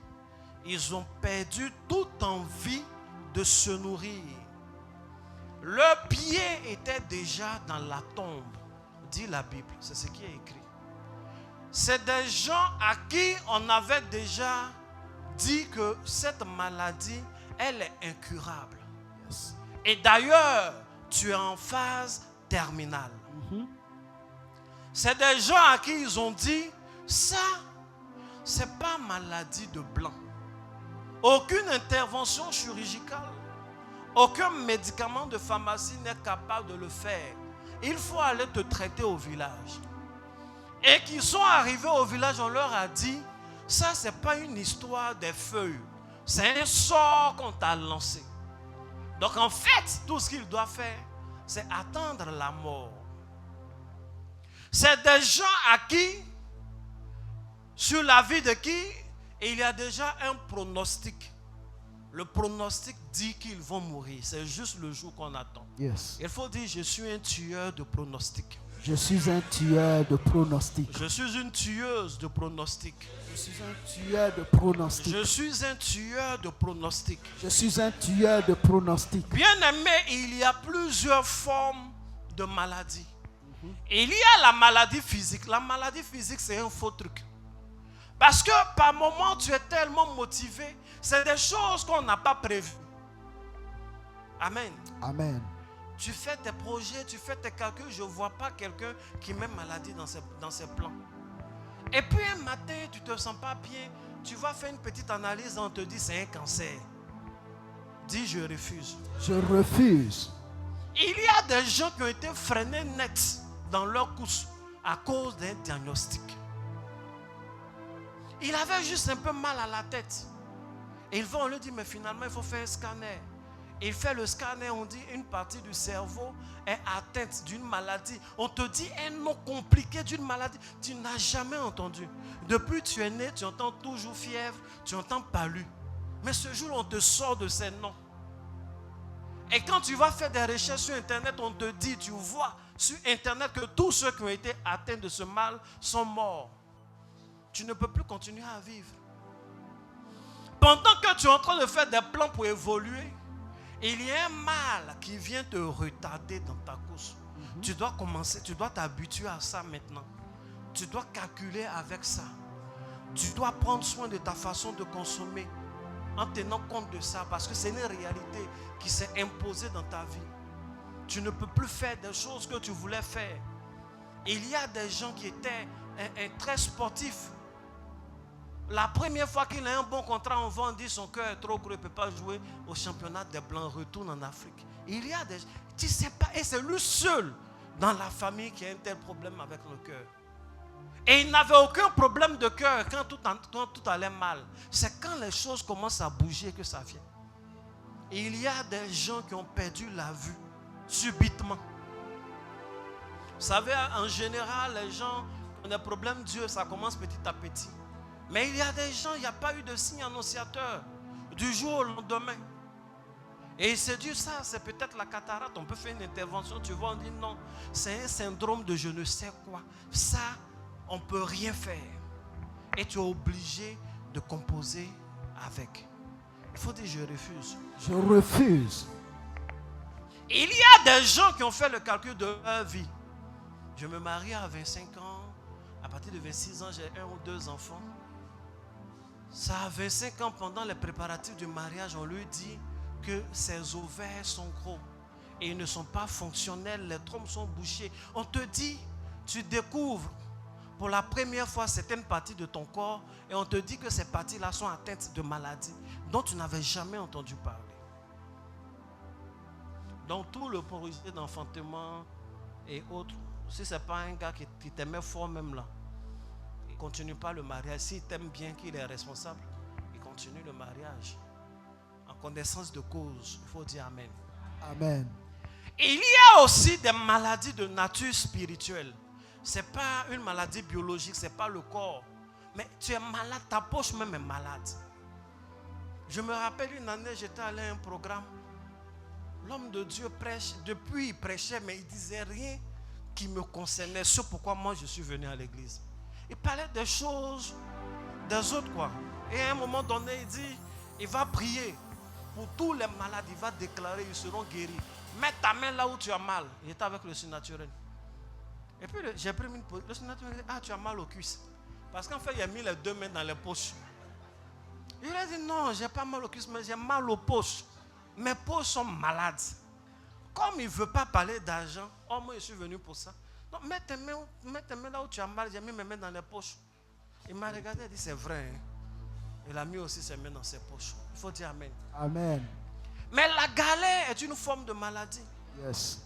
A: Ils ont perdu toute envie de se nourrir. Leurs pieds étaient déjà dans la tombe, dit la Bible. C'est ce qui est écrit. C'est des gens à qui on avait déjà dit que cette maladie, elle est incurable.
B: Yes.
A: Et d'ailleurs, tu es en phase terminale. C'est des gens à qui ils ont dit, ça, c'est pas maladie de blanc. Aucune intervention chirurgicale, aucun médicament de pharmacie n'est capable de le faire. Il faut aller te traiter au village. Et qu'ils sont arrivés au village, on leur a dit, ça c'est pas une histoire des feuilles, c'est un sort qu'on t'a lancé. Donc en fait, tout ce qu'il doit faire, c'est attendre la mort. C'est des gens à qui, sur la vie de qui, il y a déjà un pronostic. Le pronostic dit qu'ils vont mourir. C'est juste le jour qu'on attend.
B: Yes.
A: Il faut dire, je suis un tueur de pronostics.
B: Je suis un tueur de pronostics.
A: Je suis une tueuse de pronostics.
B: Je suis un tueur de pronostics.
A: Je suis un tueur de pronostics.
B: Je suis un tueur de pronostics.
A: Bien aimé, il y a plusieurs formes de maladies. Il y a la maladie physique. La maladie physique, c'est un faux truc. Parce que par moment, tu es tellement motivé. C'est des choses qu'on n'a pas prévues. Amen.
B: Amen.
A: Tu fais tes projets, tu fais tes calculs. Je ne vois pas quelqu'un qui met maladie dans ses plans. Et puis un matin, tu ne te sens pas bien. Tu vas faire une petite analyse, on te dit c'est un cancer. Dis je refuse.
B: Je refuse.
A: Il y a des gens qui ont été freinés net dans leur course à cause d'un diagnostic. Il avait juste un peu mal à la tête. Et on lui dit, mais finalement, il faut faire un scanner. Il fait le scanner, on dit une partie du cerveau est atteinte d'une maladie. On te dit un nom compliqué d'une maladie. Tu n'as jamais entendu. Depuis que tu es né, tu entends toujours fièvre, tu entends palu. Mais ce jour, on te sort de ces noms. Et quand tu vas faire des recherches sur Internet, on te dit, tu vois sur Internet que tous ceux qui ont été atteints de ce mal sont morts. Tu ne peux plus continuer à vivre. Pendant que tu es en train de faire des plans pour évoluer, il y a un mal qui vient te retarder dans ta course. Tu dois commencer, tu dois t'habituer à ça maintenant. Tu dois calculer avec ça. Tu dois prendre soin de ta façon de consommer en tenant compte de ça parce que c'est une réalité qui s'est imposée dans ta vie. Tu ne peux plus faire des choses que tu voulais faire. Il y a des gens qui étaient très sportifs. La première fois qu'il a un bon contrat, on va dire son cœur est trop gros, il ne peut pas jouer au championnat des Blancs, retourne en Afrique. Il y a des... Tu ne sais pas, et c'est lui seul dans la famille qui a un tel problème avec le cœur. Et il n'avait aucun problème de cœur quand tout allait mal. C'est quand les choses commencent à bouger que ça vient. Et il y a des gens qui ont perdu la vue subitement. Vous savez, en général, les gens qui ont des problèmes Dieu, ça commence petit à petit. Mais il y a des gens, il n'y a pas eu de signe annonciateur du jour au lendemain. Et il s'est dit, ça, c'est peut-être la cataracte. On peut faire une intervention, tu vois, on dit non, c'est un syndrome de je ne sais quoi. Ça, on ne peut rien faire. Et tu es obligé de composer avec. Il faut dire, je refuse.
B: Je refuse.
A: Il y a des gens qui ont fait le calcul de leur vie. Je me marie à 25 ans. À partir de 26 ans, j'ai 1 ou 2 enfants. Ça a 25 ans, pendant les préparatifs du mariage, on lui dit que ses ovaires sont gros et ils ne sont pas fonctionnels, les trompes sont bouchées. On te dit, tu découvres pour la première fois certaines parties de ton corps et on te dit que ces parties-là sont atteintes de maladies dont tu n'avais jamais entendu parler. Donc tout le projet d'enfantement et autres, si ce n'est pas un gars qui t'aimait fort même là, il ne continue pas le mariage. S'il t'aime bien, qu'il est responsable, il continue le mariage. En connaissance de cause, il faut dire Amen.
B: Amen.
A: Il y a aussi des maladies de nature spirituelle. Ce n'est pas une maladie biologique, ce n'est pas le corps. Mais tu es malade, ta poche même est malade. Je me rappelle une année, j'étais allé à un programme. L'homme de Dieu prêche. Depuis, il prêchait, mais il ne disait rien qui me concernait. C'est pourquoi moi, je suis venu à l'église. Il parlait des choses des autres, quoi. Et à un moment donné, il dit, il va prier pour tous les malades. Il va déclarer, ils seront guéris. Mets ta main là où tu as mal. Il était avec le surnaturel. Et puis, j'ai pris une pause. Le surnaturel dit, ah, tu as mal aux cuisses. Parce qu'en fait, il a mis les 2 mains dans les poches. Il a dit, non, j'ai pas mal aux cuisses, mais j'ai mal aux poches. Mes poches sont malades. Comme il ne veut pas parler d'argent, oh, moi, je suis venu pour ça. Donc, mets tes mains là où tu as mal. J'ai mis mes mains dans les poches. Il m'a regardé et dit, c'est vrai. Hein? Il a mis aussi ses mains dans ses poches. Il faut dire Amen.
B: Amen.
A: Mais la galère est une forme de maladie.
B: Yes.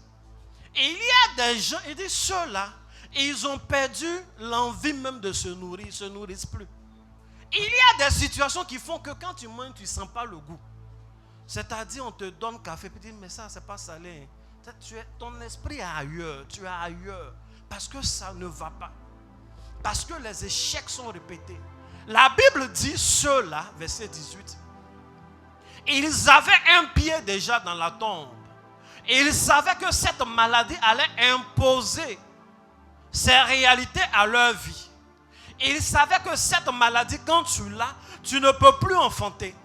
A: Et il y a des gens, il dit ceux-là, ils ont perdu l'envie même de se nourrir, ils ne se nourrissent plus. Il y a des situations qui font que quand tu manges, tu ne sens pas le goût. C'est-à-dire, on te donne café, puis tu dis, mais ça, c'est pas salé. Ton esprit est ailleurs, tu es ailleurs. Parce que ça ne va pas. Parce que les échecs sont répétés. La Bible dit ceux-là, verset 18, ils avaient un pied déjà dans la tombe. Et ils savaient que cette maladie allait imposer ses réalités à leur vie. Ils savaient que cette maladie, quand tu l'as, tu ne peux plus enfanter.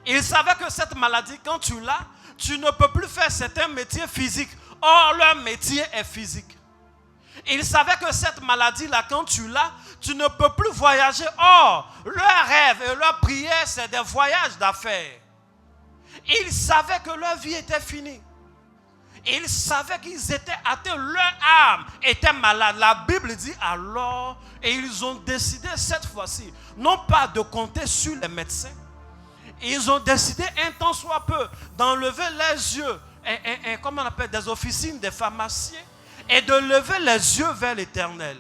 A: Ils savaient que cette maladie, quand tu l'as, tu ne peux plus faire certains métiers physiques. Or, leur métier est physique. Ils savaient que cette maladie-là, quand tu l'as, tu ne peux plus voyager. Or, leur rêve et leur prière, c'est des voyages d'affaires. Ils savaient que leur vie était finie. Ils savaient qu'ils étaient atteints, leur âme était malade. La Bible dit alors, et ils ont décidé cette fois-ci, non pas de compter sur les médecins, ils ont décidé un temps soit peu d'enlever les yeux, comment on appelle, des officines des pharmaciens, et de lever les yeux vers l'Éternel.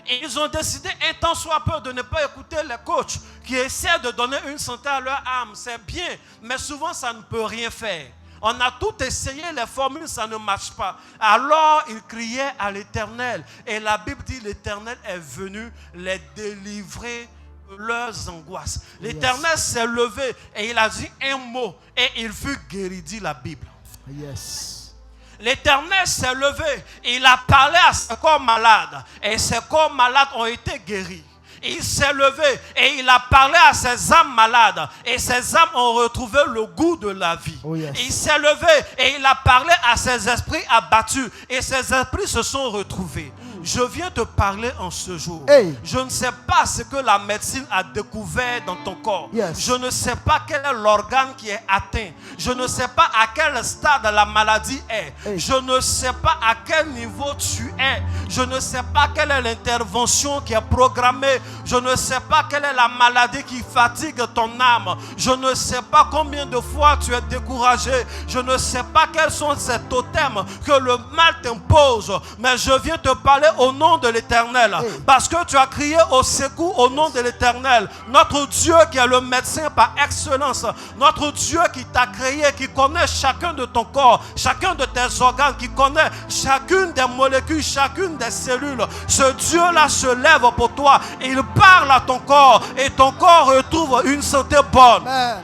A: Et ils ont décidé un temps soit peu de ne pas écouter les coachs qui essaient de donner une santé à leur âme. C'est bien, mais souvent ça ne peut rien faire. On a tout essayé, les formules, ça ne marche pas. Alors, ils criaient à l'Éternel. Et la Bible dit, l'Éternel est venu les délivrer de leurs angoisses. L'Éternel s'est levé et il a dit un mot. Et il fut guéri, dit la Bible.
B: Yes.
A: L'Éternel s'est levé et il a parlé à ses corps malades. Et ses corps malades ont été guéris. Il s'est levé et il a parlé à ses âmes malades. Et ses âmes ont retrouvé le goût de la vie.
B: Oh yes.
A: Il s'est levé et il a parlé à ses esprits abattus. Et ses esprits se sont retrouvés. Je viens te parler en ce jour.
B: Hey.
A: Je ne sais pas ce que la médecine a découvert dans ton corps.
B: Yes.
A: Je ne sais pas quel est l'organe qui est atteint. Je ne sais pas à quel stade la maladie est.
B: Hey.
A: Je ne sais pas à quel niveau tu es. Je ne sais pas quelle est l'intervention qui est programmée. Je ne sais pas quelle est la maladie qui fatigue ton âme. Je ne sais pas combien de fois tu es découragé. Je ne sais pas quels sont ces totems que le mal t'impose. Mais je viens te parler au nom de l'Éternel.
B: Hey.
A: Parce que tu as crié au secours au nom de l'Éternel. Notre Dieu qui est le médecin par excellence. Notre Dieu qui t'a créé, qui connaît chacun de ton corps, chacun de tes organes, qui connaît chacune des molécules, chacune des cellules. Ce Dieu-là se lève pour toi. Il parle à ton corps et ton corps retrouve une santé bonne.
B: Amen.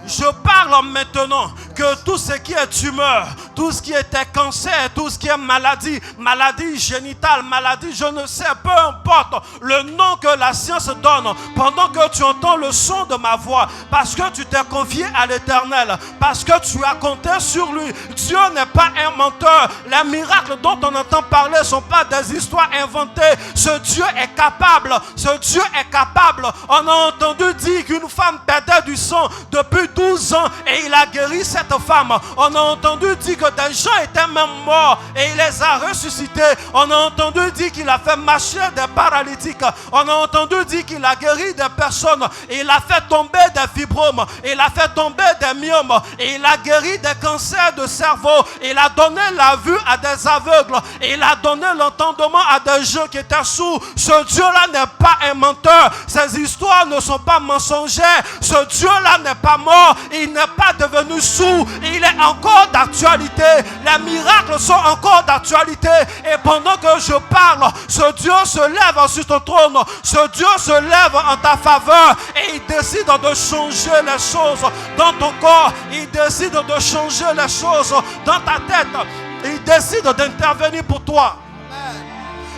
A: Je parle maintenant que tout ce qui est tumeur, tout ce qui était cancer, tout ce qui est maladie, maladie génitale, maladie, je ne sais, peu importe le nom que la science donne, pendant que tu entends le son de ma voix, parce que tu t'es confié à l'Éternel, parce que tu as compté sur lui. Dieu n'est pas un menteur. Les miracles dont on entend parler ne sont pas des histoires inventées. Ce Dieu est capable. Ce Dieu est capable. On a entendu dire qu'une femme perdait du sang depuis 12 ans et il a guéri cette femme. On a entendu dire que des gens étaient même morts et il les a ressuscités. On a entendu dire qu'il a fait marcher des paralytiques. On a entendu dire qu'il a guéri des personnes. Et il a fait tomber des fibromes. Il a fait tomber des myomes. Et il a guéri des cancers de cerveau. Il a donné la vue à des aveugles. Et il a donné l'entendement à des gens qui étaient sourds. Ce Dieu-là n'est pas un menteur. Ces histoires ne sont pas mensongères. Ce Dieu-là n'est pas mort. Il n'est pas devenu sourd. Il est encore d'actualité. Les miracles sont encore d'actualité. Et pendant que je parle, ce Dieu se lève sur ton trône. Ce Dieu se lève en ta faveur. Et il décide de changer les choses dans ton corps. Il décide de changer les choses dans ta tête. Il décide d'intervenir pour toi.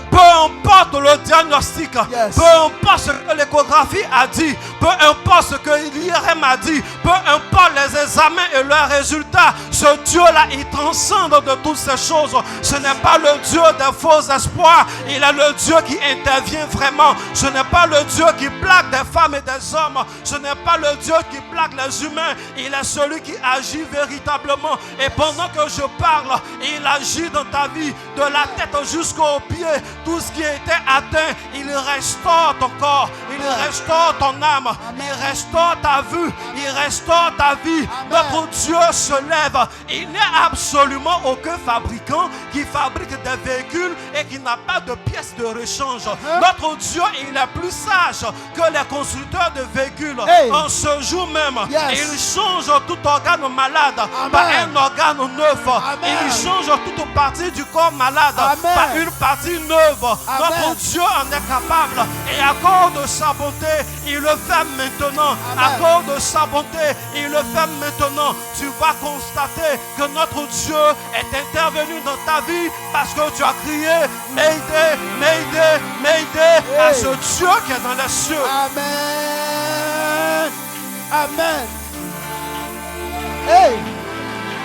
A: Peu importe le diagnostic,
B: Yes.
A: peu importe ce que l'échographie a dit, peu importe ce que l'IRM a dit, peu importe les examens et leurs résultats, ce Dieu-là, il transcende de toutes ces choses. Ce n'est pas le Dieu des faux espoirs, il est le Dieu qui intervient vraiment. Ce n'est pas le Dieu qui blague des femmes et des hommes, ce n'est pas le Dieu qui blague les humains, il est celui qui agit véritablement. Et pendant que je parle, il agit dans ta vie, de la tête jusqu'aux pieds. Tout ce qui était atteint, il restaure ton corps, il restaure ton âme, il restaure ta vue, il restaure ta vie. Notre Dieu se lève. Il n'y a absolument aucun fabricant qui fabrique des véhicules et qui n'a pas de pièces de rechange. Notre Dieu, il est plus sage que les constructeurs de véhicules.
B: Hey.
A: En ce jour même,
B: Yes.
A: il change tout organe malade
B: Amen.
A: par un organe neuf.
B: Amen.
A: Il change toute partie du corps malade
B: Amen.
A: par une partie neuve.
B: Amen.
A: Notre Dieu en est capable. Et à cause de sa bonté, il le fait maintenant.
B: Amen.
A: À cause de sa bonté, il le fait maintenant. Tu vas constater que notre Dieu est intervenu dans ta vie parce que tu as crié Mayday, Mayday, Mayday à ce Dieu qui est dans les cieux.
B: Amen. Amen. Hey.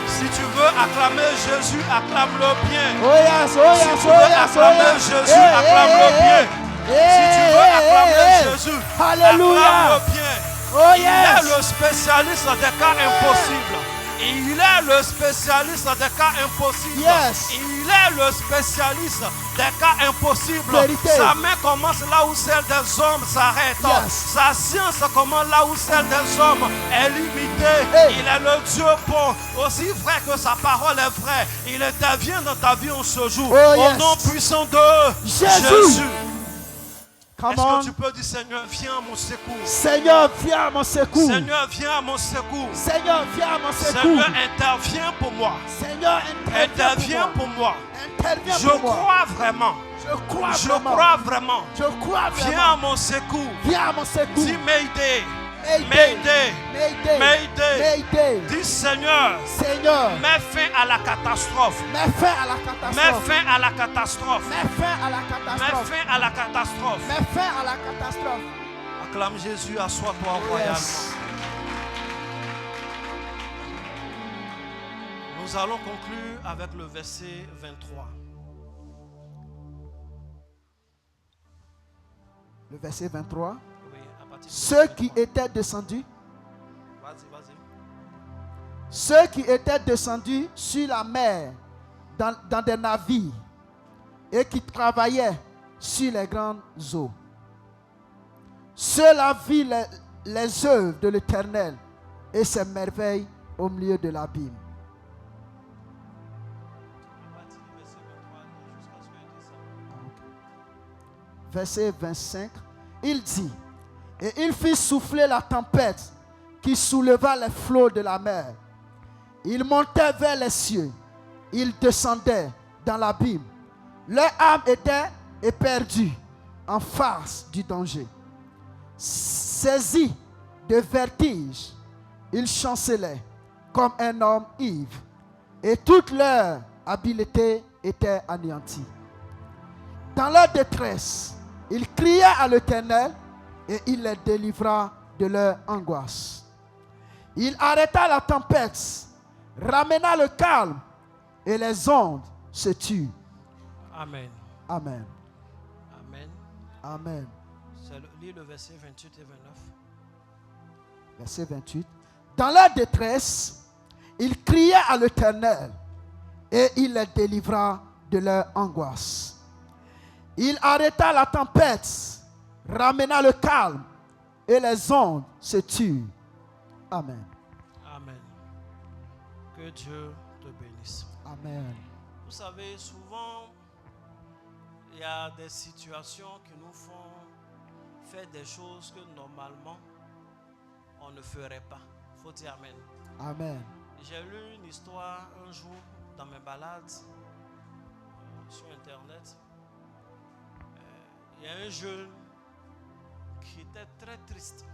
A: Si tu veux acclamer Jésus, acclame-le bien.
B: Oh yes, oh
A: Si
B: yes,
A: tu
B: oh
A: veux
B: yes, oh
A: acclamer
B: yes.
A: Jésus, acclame-le bien. Si tu veux acclamer Jésus,
B: Alléluia.
A: acclame-le bien.
B: Oh
A: Il est
B: yes.
A: le spécialiste des cas impossibles. Il est le spécialiste des cas impossibles.
B: Yes.
A: Il est le spécialiste des cas impossibles.
B: Vérité.
A: Sa main commence là où celle des hommes s'arrête.
B: Yes.
A: Sa science commence là où celle des hommes est limitée.
B: Hey.
A: Il est le Dieu bon. Aussi vrai que sa parole est vraie. Il intervient dans ta vie en ce jour.
B: Oh,
A: Au
B: yes.
A: nom puissant de
B: Jésus. Come
A: Est-ce
B: on.
A: que tu peux dire Seigneur, viens à mon secours.
B: Seigneur, viens à mon secours.
A: Seigneur, viens à mon secours.
B: Seigneur, viens à mon secours.
A: Seigneur, interviens pour moi.
B: Seigneur,
A: Interviens pour moi.
B: Interviens
A: Je
B: pour moi.
A: crois vraiment.
B: Je crois
A: Je
B: vraiment.
A: crois vraiment.
B: Je crois
A: Viens
B: vraiment.
A: à mon secours.
B: Viens à mon secours.
A: Dis Mayday.
B: Mayday.
A: Mayday.
B: Mayday.
A: Mayday.
B: Mayday.
A: Dis Seigneur,
B: Seigneur,
A: mets fin à la catastrophe.
B: mets fin à la
A: Mets
B: catastrophe.
A: fin à la catastrophe.
B: Mets fin à la
A: Mets
B: catastrophe.
A: fin à la catastrophe.
B: Mets fin à la catastrophe.
A: Acclame Jésus, assois-toi
B: Oh,
A: royalement.
B: yes.
A: Nous allons conclure avec le verset 23.
B: Le verset 23.
A: Oui, à partir du
B: Ceux
A: verset
B: qui
A: 23.
B: étaient descendus,
A: Vas-y.
B: ceux qui étaient descendus sur la mer dans des navires et qui travaillaient sur les grandes eaux. Ceux-là virent les œuvres de l'Éternel et ses merveilles au milieu de l'abîme.
A: À partir du verset 23 jusqu'à ce que descende.
B: Verset 25, il dit, et il fit souffler la tempête qui souleva les flots de la mer. Il montait vers les cieux, il descendait dans l'abîme. Leur âme était éperdue en face du danger. Saisi de vertige, ils chancelaient comme un homme ivre, et toute leur habileté était anéantie. Dans leur détresse, ils criaient à l'Éternel et il les délivra de leur angoisse. Il arrêta la tempête, ramena le calme et les ondes se turent.
A: Amen.
B: Amen.
A: Amen.
B: Amen.
A: Lis le verset 28 et 29.
B: Verset 28. Dans leur détresse, ils criaient à l'Éternel et il les délivra de leur angoisse. Il arrêta la tempête, ramena le calme et les ondes se turent. Amen.
A: Amen. Que Dieu te bénisse.
B: Amen.
A: Vous savez, souvent, il y a des situations qui nous font faire des choses que normalement, on ne ferait pas. Il faut dire Amen.
B: Amen.
A: J'ai lu une histoire un jour dans mes balades sur Internet. Il y a un jeune qui était très triste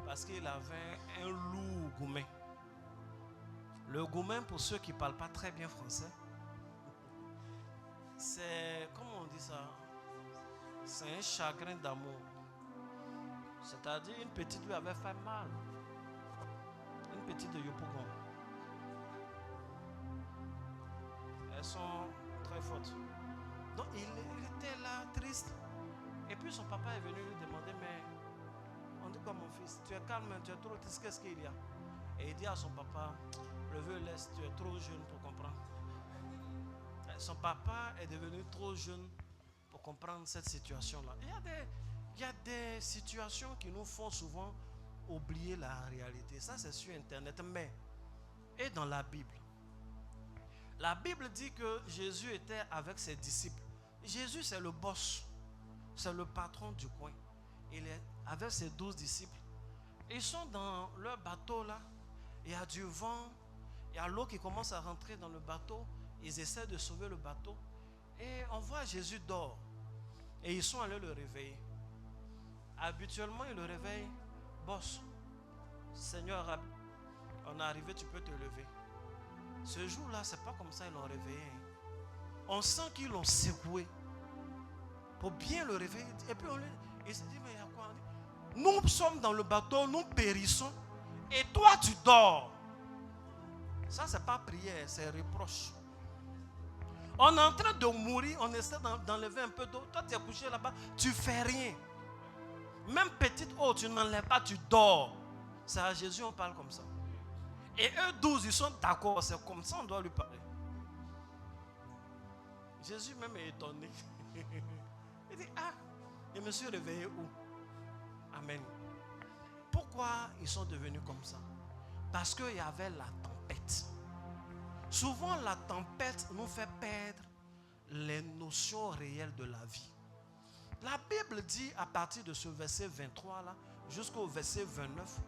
A: parce qu'il avait un lourd goumen. Le goumen, pour ceux qui ne parlent pas très bien français, c'est, comment on dit ça? C'est un chagrin d'amour. C'est-à-dire, une petite lui avait fait mal. Une petite de Yopougon. Elles sont très fortes. Donc, il était là, triste. Et puis, son papa est venu lui demander, mais on dit quoi, mon fils? Tu es calme, tu es trop triste, qu'est-ce qu'il y a? Et il dit à son papa, le vieux laisse, tu es trop jeune pour comprendre. Son papa est devenu trop jeune pour comprendre cette situation-là. Il y a des situations qui nous font souvent oublier la réalité. Ça, c'est sur Internet. Mais, et dans la Bible. La Bible dit que Jésus était avec ses disciples. Jésus, c'est le boss. C'est le patron du coin. Il est avec ses 12 disciples. Ils sont dans leur bateau là. Il y a du vent. Il y a l'eau qui commence à rentrer dans le bateau. Ils essaient de sauver le bateau. Et on voit Jésus dort. Et ils sont allés le réveiller. Habituellement, ils le réveillent. Boss, Seigneur, on est arrivé, tu peux te lever. Ce jour-là, c'est pas comme ça ils l'ont réveillé. On sent qu'ils l'ont secoué. Pour bien le réveiller. Et puis il se dit, mais il y a quoi? Nous sommes dans le bateau, nous périssons. Et toi, tu dors. Ça, c'est pas prière, c'est reproche. On est en train de mourir, on essaie d'enlever un peu d'eau. Toi, tu es couché là-bas, tu fais rien. Même petite eau, tu n'enlèves pas, tu dors. C'est à Jésus, on parle comme ça. Et eux 12, ils sont d'accord, c'est comme ça on doit lui parler. Jésus même est étonné. Il dit, ah, je me suis réveillé où? Amen. Pourquoi ils sont devenus comme ça? Parce qu'il y avait la tempête. Souvent, la tempête nous fait perdre les notions réelles de la vie. La Bible dit à partir de ce verset 23 là jusqu'au verset 29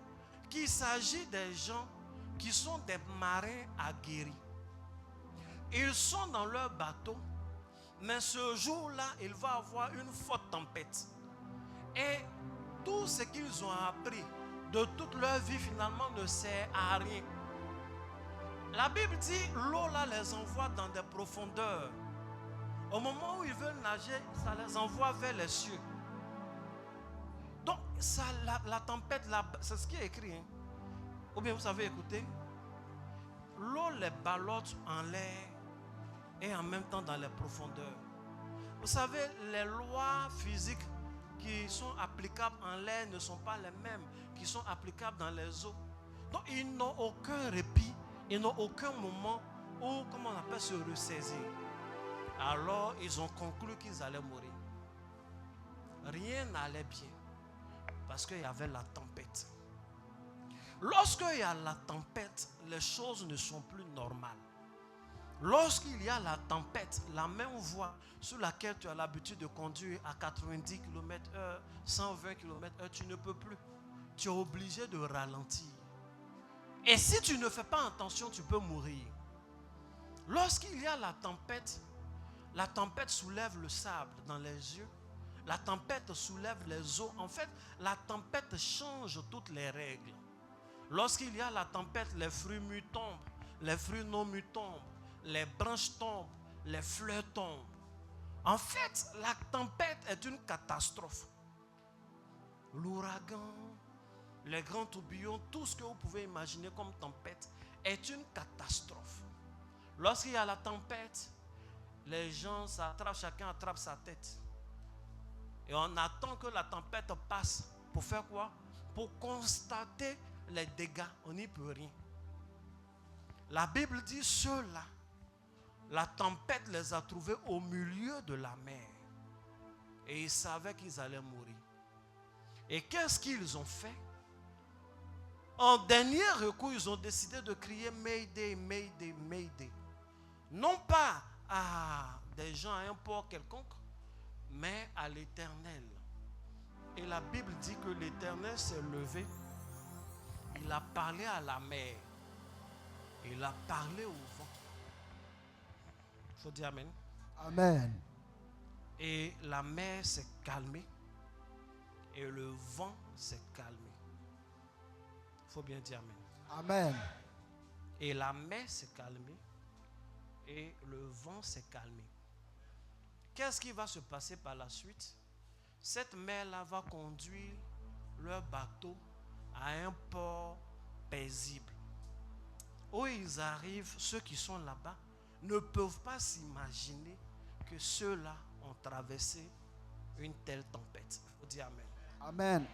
A: qu'il s'agit des gens qui sont des marins aguerris. Ils sont dans leur bateau, mais ce jour-là, il va y avoir une forte tempête. Et tout ce qu'ils ont appris de toute leur vie finalement ne sert à rien. La Bible dit l'eau là les envoie dans des profondeurs. Au moment où ils veulent nager, ça les envoie vers les cieux. Donc ça, la tempête, c'est ce qui est écrit. Hein? Ou bien vous savez écouter. L'eau les ballotte en l'air et en même temps dans les profondeurs. Vous savez, les lois physiques qui qui sont applicables en l'air ne sont pas les mêmes qui sont applicables dans les eaux. Donc ils n'ont aucun répit, ils n'ont aucun moment où, comment on appelle, se ressaisir. Alors ils ont conclu qu'ils allaient mourir. Rien n'allait bien parce qu'il y avait la tempête. Lorsqu'il y a la tempête, les choses ne sont plus normales. Lorsqu'il y a la tempête, la même voie sur laquelle tu as l'habitude de conduire à 90 km/h, 120 km/h, tu ne peux plus. Tu es obligé de ralentir. Et si tu ne fais pas attention, tu peux mourir. Lorsqu'il y a la tempête soulève le sable dans les yeux. La tempête soulève les eaux. En fait, la tempête change toutes les règles. Lorsqu'il y a la tempête, les fruits mûrs tombent, les fruits non mûrs tombent, les branches tombent, les fleurs tombent. En fait, la tempête est une catastrophe. L'ouragan, les grands tourbillons, tout ce que vous pouvez imaginer comme tempête est une catastrophe. Lorsqu'il y a la tempête, les gens s'attrapent, chacun attrape sa tête. Et on attend que la tempête passe. Pour faire quoi? Pour constater les dégâts. On n'y peut rien. La Bible dit ceux-là, la tempête les a trouvés au milieu de la mer. Et ils savaient qu'ils allaient mourir. Et qu'est-ce qu'ils ont fait? En dernier recours, ils ont décidé de crier Mayday, Mayday, Mayday. Non pas à des gens à un port quelconque, mais à l'Éternel. Et la Bible dit que l'Éternel s'est levé. Il a parlé à la mer. Il a parlé au vent. Il faut dire Amen.
B: Amen.
A: Et la mer s'est calmée. Et le vent s'est calmé. Il faut bien dire Amen.
B: Amen.
A: Et la mer s'est calmée. Et le vent s'est calmé. Qu'est-ce qui va se passer par la suite? Cette mer-là va conduire leur bateau à un port paisible. Où ils arrivent, ceux qui sont là-bas ne peuvent pas s'imaginer que ceux-là ont traversé une telle tempête. Il faut dire Amen.
B: Amen.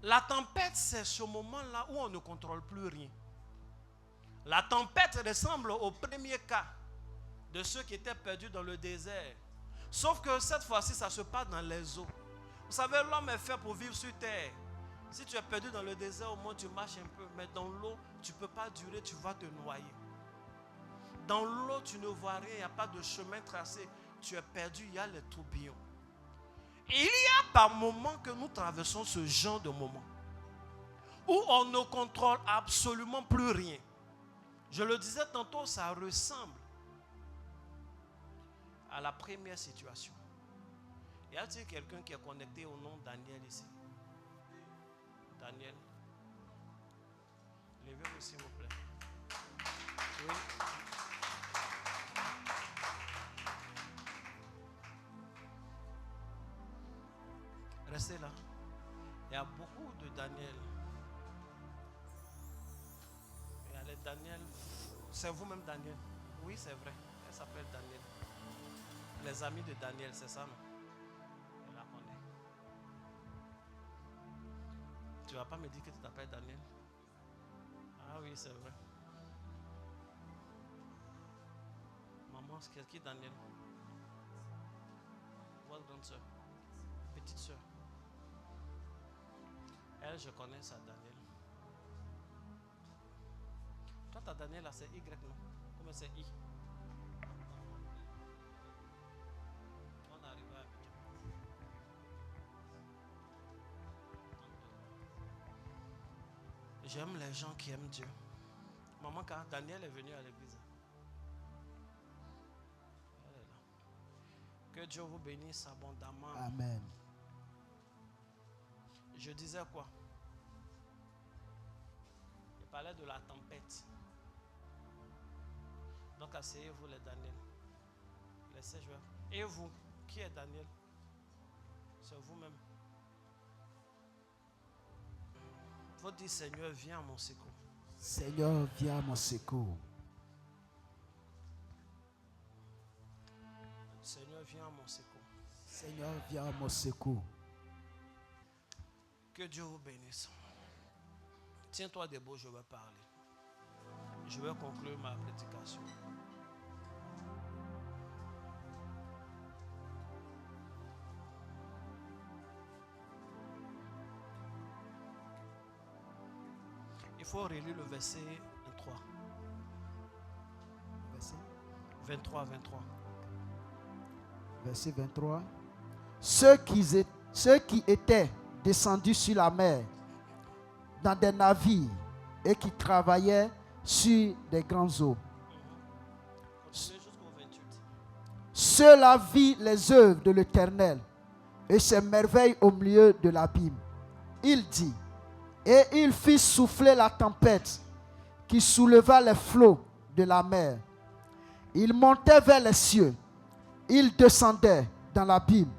A: La tempête, c'est ce moment-là où on ne contrôle plus rien. La tempête ressemble au premier cas de ceux qui étaient perdus dans le désert. Sauf que cette fois-ci, ça se passe dans les eaux. Vous savez, l'homme est fait pour vivre sur terre. Si tu es perdu dans le désert, au moins tu marches un peu. Mais dans l'eau, tu ne peux pas durer, tu vas te noyer. Dans l'eau, tu ne vois rien, il n'y a pas de chemin tracé. Tu es perdu, il y a les tourbillons. Et il y a par moments que nous traversons ce genre de moments où on ne contrôle absolument plus rien. Je le disais tantôt, ça ressemble à la première situation. Y a-t-il quelqu'un qui est connecté au nom de Daniel ici? Daniel, levez-vous s'il vous plaît. Oui. Restez là. Il y a beaucoup de Daniel. Il y a les Daniel. C'est vous-même Daniel? Oui, c'est vrai. Elle s'appelle Daniel. Les amis de Daniel, c'est ça, non? Elle la connaît. Tu ne vas pas me dire que tu t'appelles Daniel? Ah oui, c'est vrai. Maman, c'est qui Daniel? Votre grande soeur? Petite soeur? Elle, je connais ça, Daniel. Toi, ta Daniel, là, c'est Y, non? Comment c'est I? On arrive à Abidjan. J'aime les gens qui aiment Dieu. Maman, quand Daniel est venu à l'église, elle est là. Que Dieu vous bénisse abondamment.
B: Amen.
A: Je disais quoi? Je parlais de la tempête. Donc asseyez-vous les Daniel. Laissez jouer. Et vous, qui est Daniel? C'est vous-même. Il faut dire Seigneur, viens à mon secours.
B: Seigneur, viens à mon secours.
A: Seigneur, viens à mon secours.
B: Seigneur, viens à mon secours.
A: Que Dieu vous bénisse. Tiens-toi debout, je vais parler. Je vais conclure ma prédication. Il faut relire le verset 23.
B: Verset
A: 23.
B: Verset 23. Ceux qui étaient descendus sur la mer dans des navires et qui travaillaient sur des grandes eaux.
A: Jusqu'au 28.
B: Ceux-là virent les œuvres de l'Éternel et ses merveilles au milieu de l'abîme. Il dit, et il fit souffler la tempête qui souleva les flots de la mer. Il montait vers les cieux, il descendait dans l'abîme.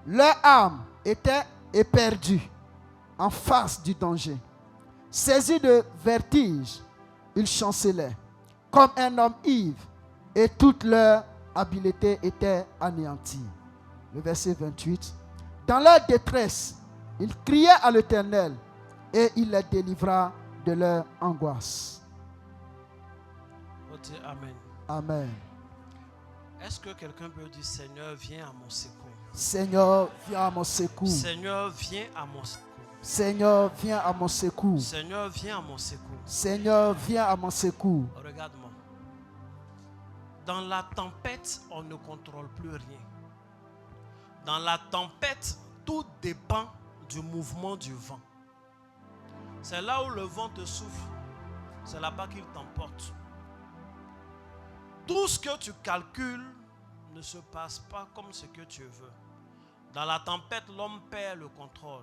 B: Leur âme était éperdue en face du danger. Saisis de vertige, ils chancelaient comme un homme ivre et toute leur habileté était anéantie. Le verset 28. Dans leur détresse, ils criaient à l'Éternel et il les délivra de leur angoisse.
A: Amen.
B: Amen.
A: Est-ce que quelqu'un peut dire Seigneur, viens à mon secours?
B: Seigneur, viens à mon secours.
A: Seigneur, viens à mon secours.
B: Seigneur, viens à mon secours.
A: Seigneur, viens à mon secours.
B: Seigneur, viens à mon secours.
A: Regarde-moi. Dans la tempête, on ne contrôle plus rien. Dans la tempête, tout dépend du mouvement du vent. C'est là où le vent te souffle. C'est là-bas qu'il t'emporte. Tout ce que tu calcules ne se passe pas comme ce que tu veux. Dans la tempête, l'homme perd le contrôle.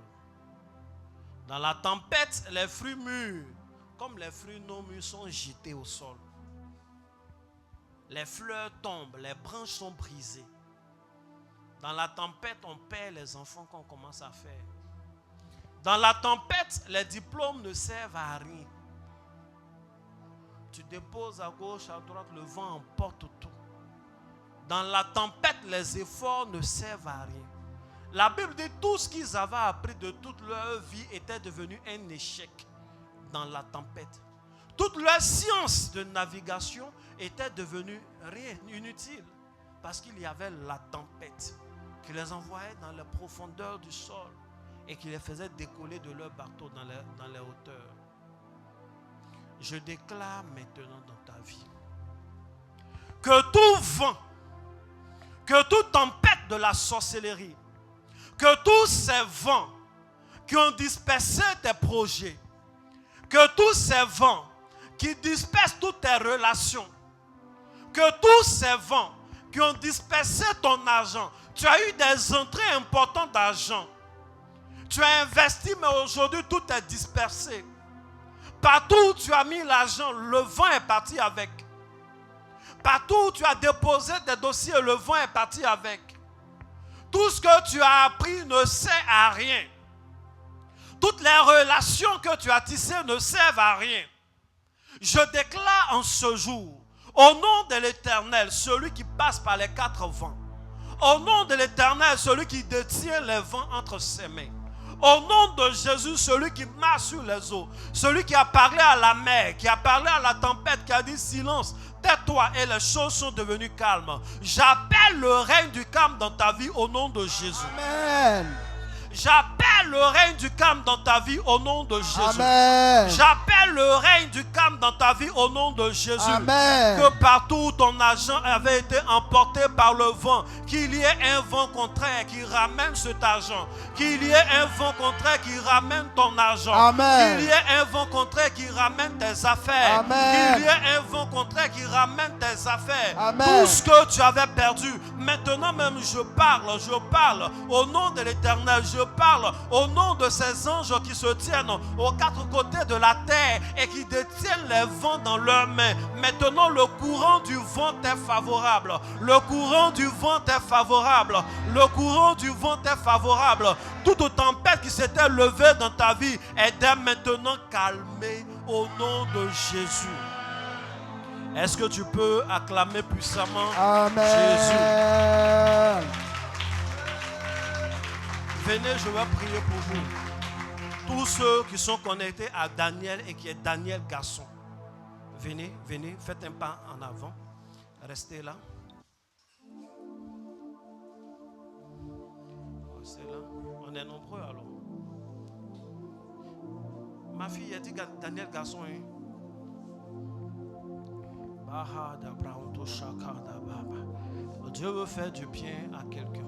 A: Dans la tempête, les fruits mûrs, comme les fruits non mûrs, sont jetés au sol. Les fleurs tombent, les branches sont brisées. Dans la tempête, on perd les enfants qu'on commence à faire. Dans la tempête, les diplômes ne servent à rien. Tu déposes à gauche, à droite, le vent emporte tout. Dans la tempête, les efforts ne servent à rien. La Bible dit tout ce qu'ils avaient appris de toute leur vie était devenu un échec dans la tempête. Toute leur science de navigation était devenue rien, inutile, parce qu'il y avait la tempête qui les envoyait dans les profondeurs du sol et qui les faisait décoller de leur bateau dans les hauteurs. Je déclare maintenant dans ta vie que tout vent, que toute tempête de la sorcellerie, que tous ces vents qui ont dispersé tes projets, que tous ces vents qui dispersent toutes tes relations, que tous ces vents qui ont dispersé ton argent, tu as eu des entrées importantes d'argent, tu as investi mais aujourd'hui tout est dispersé. Partout où tu as mis l'argent, le vent est parti avec. Partout où tu as déposé des dossiers, le vent est parti avec. Tout ce que tu as appris ne sert à rien. Toutes les relations que tu as tissées ne servent à rien. Je déclare en ce jour, au nom de l'Éternel, celui qui passe par les quatre vents, au nom de l'Éternel, celui qui détient les vents entre ses mains, au nom de Jésus, celui qui marche sur les eaux, celui qui a parlé à la mer, qui a parlé à la tempête, qui a dit silence, tais-toi et les choses sont devenues calmes. J'appelle le règne du calme dans ta vie au nom de Jésus.
B: Amen.
A: J'appelle le règne du calme dans ta vie au nom de Jésus.
B: Amen.
A: J'appelle le règne du calme dans ta vie au nom de Jésus.
B: Amen.
A: Que partout où ton argent avait été emporté par le vent, qu'il y ait un vent contraire qui ramène cet argent. Qu'il y ait un vent contraire qui ramène ton argent.
B: Amen.
A: Qu'il y ait un vent contraire qui ramène tes affaires.
B: Amen.
A: Qu'il y ait un vent contraire qui ramène tes affaires.
B: Amen.
A: Tout ce que tu avais perdu, maintenant même je parle au nom de l'Éternel. Je parle au nom de ces anges qui se tiennent aux quatre côtés de la terre et qui détiennent les vents dans leurs mains. Maintenant, le courant du vent est favorable. Le courant du vent est favorable. Le courant du vent est favorable. Toute tempête qui s'était levée dans ta vie est dès maintenant calmée au nom de Jésus. Est-ce que tu peux acclamer puissamment Jésus?
B: Amen.
A: Venez, je vais prier pour vous. Tous ceux qui sont connectés à Daniel et qui est Daniel garçon, venez, faites un pas en avant. Restez là. Restez là. On est nombreux alors. Ma fille a dit Daniel garçon. Dieu veut faire du bien à quelqu'un.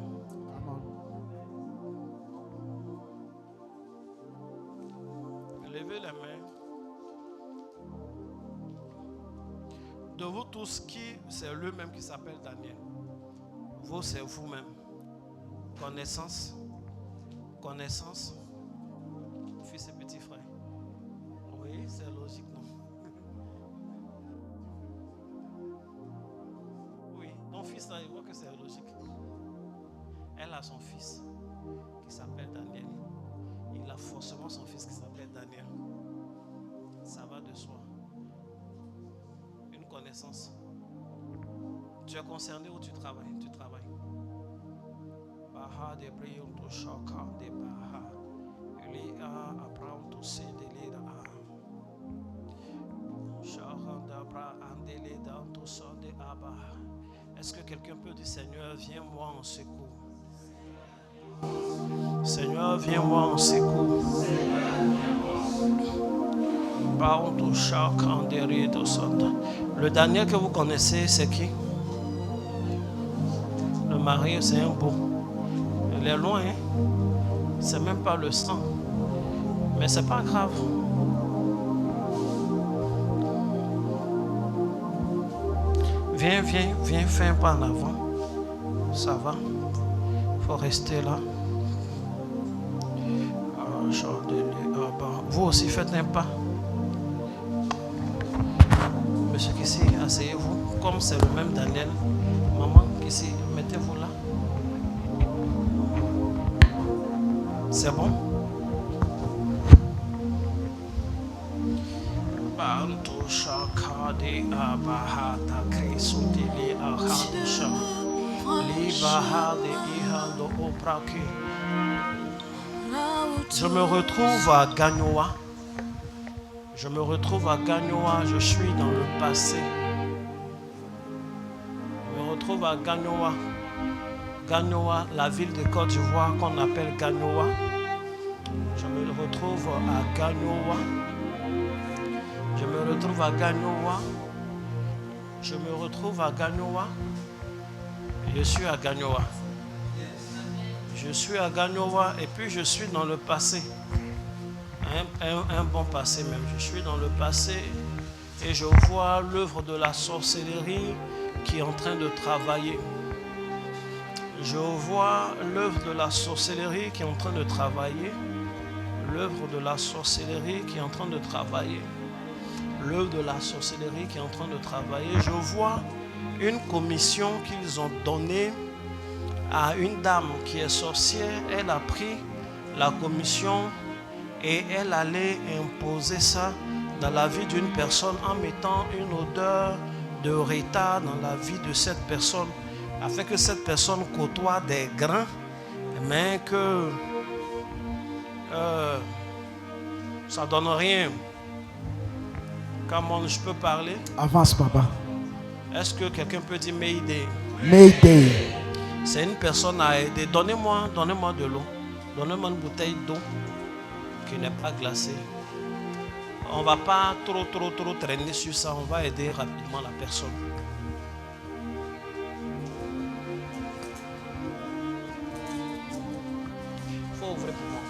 A: Levez les mains. De vous tous, qui c'est lui-même qui s'appelle Daniel? Vous, c'est vous-même. Connaissance. Fils et petit frère. Oui, c'est logique, non? Oui, ton fils là, il voit que c'est logique. Elle a son fils qui s'appelle Daniel. Il a forcément son fils qui s'appelle Daniel. Ça va de soi. Une connaissance. Tu es concerné où tu travailles? Tu travailles. Baha de Brion to Shaka de Baha. Elia Abraham to Sedelida. Shahanda Bra Andelida to Sonde Abba. Est-ce que quelqu'un peut dire Seigneur, viens-moi en secours? Seigneur, viens-moi en secours. Le Daniel que vous connaissez, c'est qui? Le mari, c'est un beau. Il est loin, hein? C'est même pas le sang. Mais c'est pas grave. Viens, fais un pas en avant. Ça va. Il faut rester là. Vous aussi faites un pas. Monsieur Kissi, asseyez-vous. Comme c'est le même Daniel. Maman Kissi, mettez-vous là. C'est bon? Je me retrouve à Gagnoa. Je suis dans le passé. Je me retrouve à Gagnoa. La ville de Côte d'Ivoire qu'on appelle Gagnoa. Je me retrouve à Gagnoa. Je suis à Gagnoa et puis je suis dans le passé. Un bon passé même. Je suis dans le passé et je vois l'œuvre de la sorcellerie qui est en train de travailler. L'œuvre de la sorcellerie qui est en train de travailler. Je vois une commission qu'ils ont donnée à une dame qui est sorcière. Elle a pris la commission et elle allait imposer ça dans la vie d'une personne en mettant une odeur de retard dans la vie de cette personne afin que cette personne côtoie des grains mais que ça donne rien. Comment je peux parler?
B: Avance, papa.
A: Est-ce que quelqu'un peut dire Mayday?
B: Mayday.
A: C'est une personne à aider. Donnez-moi de l'eau. Donnez-moi une bouteille d'eau qui n'est pas glacée. On ne va pas trop traîner sur ça. On va aider rapidement la personne. Il faut ouvrir pour moi.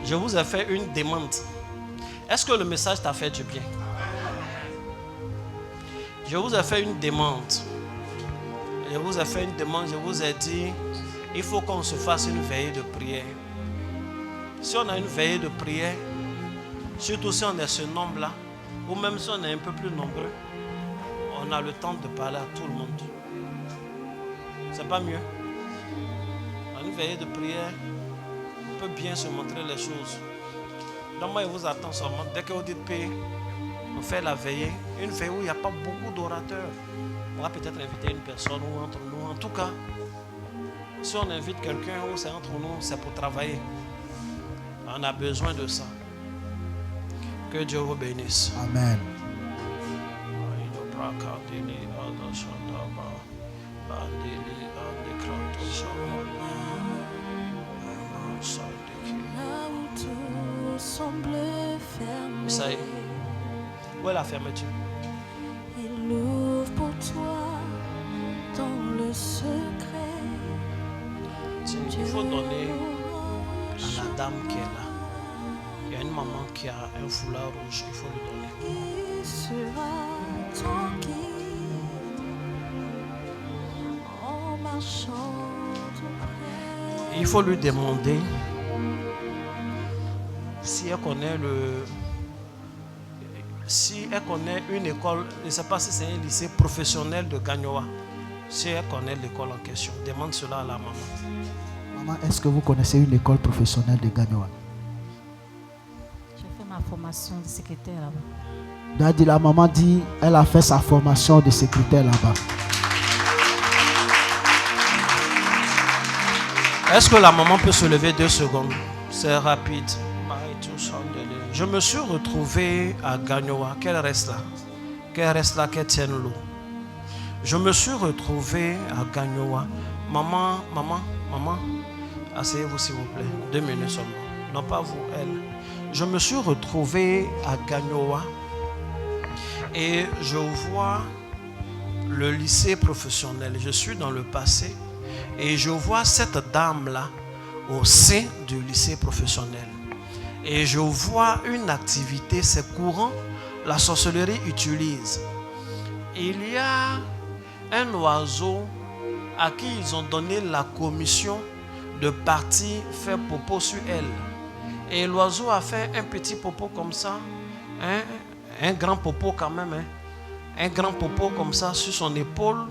A: Je vous ai fait une demande. Est-ce que le message t'a fait du bien? Je vous ai fait une demande. Je vous ai dit, il faut qu'on se fasse une veillée de prière. Si on a une veillée de prière, surtout si on est ce nombre-là, ou même si on est un peu plus nombreux, on a le temps de parler à tout le monde. C'est pas mieux? Dans une veillée de prière, on peut bien se montrer les choses. Donc moi, je vous attends seulement. Dès que vous dites paix, on fait la veillée. Une veillée où il n'y a pas beaucoup d'orateurs. On va peut-être inviter une personne ou entre nous. En tout cas, si on invite quelqu'un ou c'est entre nous, c'est pour travailler. On a besoin de ça. Que Dieu vous bénisse.
B: Amen.
A: Ça y est. Où est la fermeture?
C: Il ouvre pour toi dans le secret.
A: Il faut donner à la dame qui est là. Il y a une maman qui a un foulard rouge, il faut lui donner.
C: Il sera ton guide en marchant auprès.
A: Il faut lui demander si elle connaît une école, je ne sais pas si c'est un lycée professionnel de Gagnoa. Si elle connaît l'école en question, demande cela à la maman.
B: Maman, est-ce que vous connaissez une école professionnelle de Gagnoa?
C: J'ai fait ma formation de secrétaire là-bas.
B: Daddy, la maman dit elle a fait sa formation de secrétaire là-bas.
A: Est-ce que la maman peut se lever 2 secondes? C'est rapide. Je me suis retrouvé à Gagnoa. Qu'elle reste là. Qu'elle reste là, qu'elle tienne l'eau. Je me suis retrouvé à Gagnoa. Maman. Asseyez-vous s'il vous plaît. 2 minutes seulement. Non pas vous, elle. Je me suis retrouvé à Gagnoa. Et je vois le lycée professionnel. Je suis dans le passé. Et je vois cette dame-là au sein du lycée professionnel. Et je vois une activité, c'est courant, la sorcellerie utilise. Il y a un oiseau à qui ils ont donné la commission de partir faire popo sur elle. Et l'oiseau a fait un petit popo comme ça, un grand popo quand même, un grand popo comme ça sur son épaule.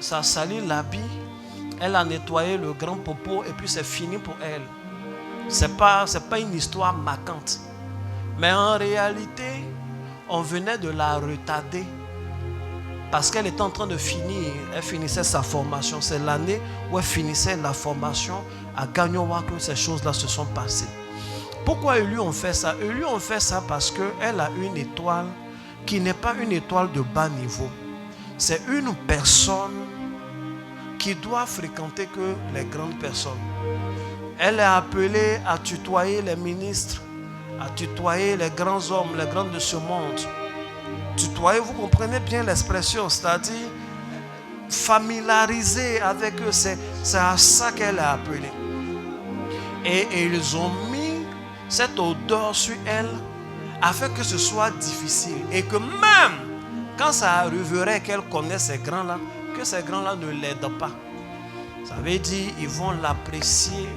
A: Ça a sali l'habit, elle a nettoyé le grand popo et puis c'est fini pour elle. C'est pas une histoire marquante. Mais en réalité, on venait de la retarder. Parce qu'elle était en train de finir. Elle finissait sa formation. C'est l'année où elle finissait la formation à Gagnoa que ces choses-là se sont passées. Pourquoi ils lui ont fait ça? Ils lui ont fait ça parce qu'elle a une étoile qui n'est pas une étoile de bas niveau. C'est une personne qui doit fréquenter que les grandes personnes. Elle est appelée à tutoyer les ministres, à tutoyer les grands hommes, les grands de ce monde. Tutoyer, vous comprenez bien l'expression, c'est-à-dire familiariser avec eux, c'est à ça qu'elle est appelée. Et ils ont mis cette odeur sur elle afin que ce soit difficile. Et que même quand ça arriverait qu'elle connaît ces grands-là, que ces grands-là ne l'aident pas. Ça veut dire qu'ils vont l'apprécier,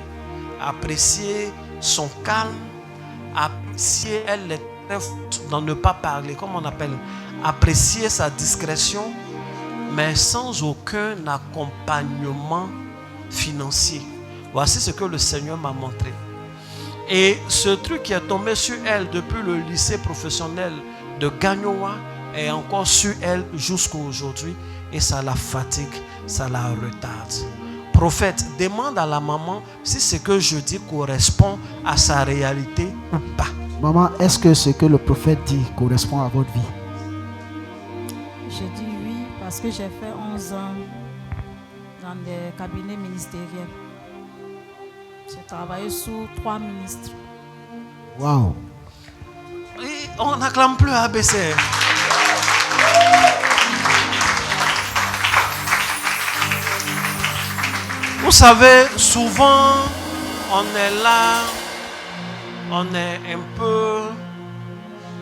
A: apprécier son calme, apprécier elle les traits dans ne pas parler, comme on appelle, apprécier sa discrétion, mais sans aucun accompagnement financier. Voici ce que le Seigneur m'a montré. Et ce truc qui est tombé sur elle depuis le lycée professionnel de Gagnoa est encore sur elle jusqu'à aujourd'hui et ça la fatigue, ça la retarde. Prophète, demande à la maman si ce que je dis correspond à sa réalité ou pas.
B: Maman, est-ce que ce que le prophète dit correspond à votre vie?
C: Je dis oui parce que j'ai fait 11 ans dans des cabinets ministériels. J'ai travaillé sous 3 ministres.
B: Waouh!
A: On n'acclame plus ABC. Vous savez, souvent, on est là, on est un peu,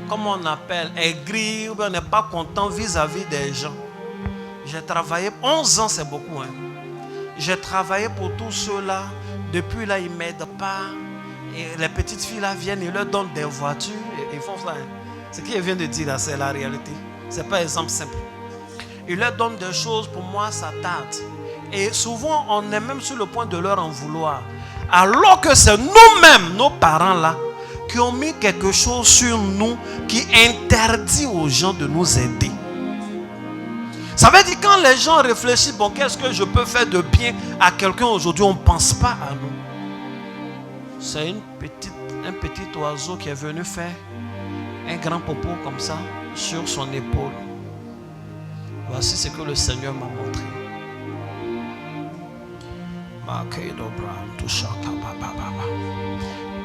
A: comment on appelle, aigri, ou bien on n'est pas content vis-à-vis des gens. J'ai travaillé, 11 ans c'est beaucoup. J'ai travaillé pour tous ceux-là. Depuis là, ils ne m'aident pas. Et les petites filles là viennent, ils leur donnent des voitures. Et ils font ça. Ce qu'il vient de dire là, c'est la réalité. Ce n'est pas un exemple simple. Ils leur donnent des choses, pour moi, ça tarde. Et souvent, on est même sur le point de leur en vouloir. Alors que c'est nous-mêmes, nos parents là, qui ont mis quelque chose sur nous qui interdit aux gens de nous aider. Ça veut dire quand les gens réfléchissent, bon, qu'est-ce que je peux faire de bien à quelqu'un aujourd'hui, on ne pense pas à nous. C'est un petit oiseau qui est venu faire un grand popo comme ça sur son épaule. Voici ce que le Seigneur m'a montré.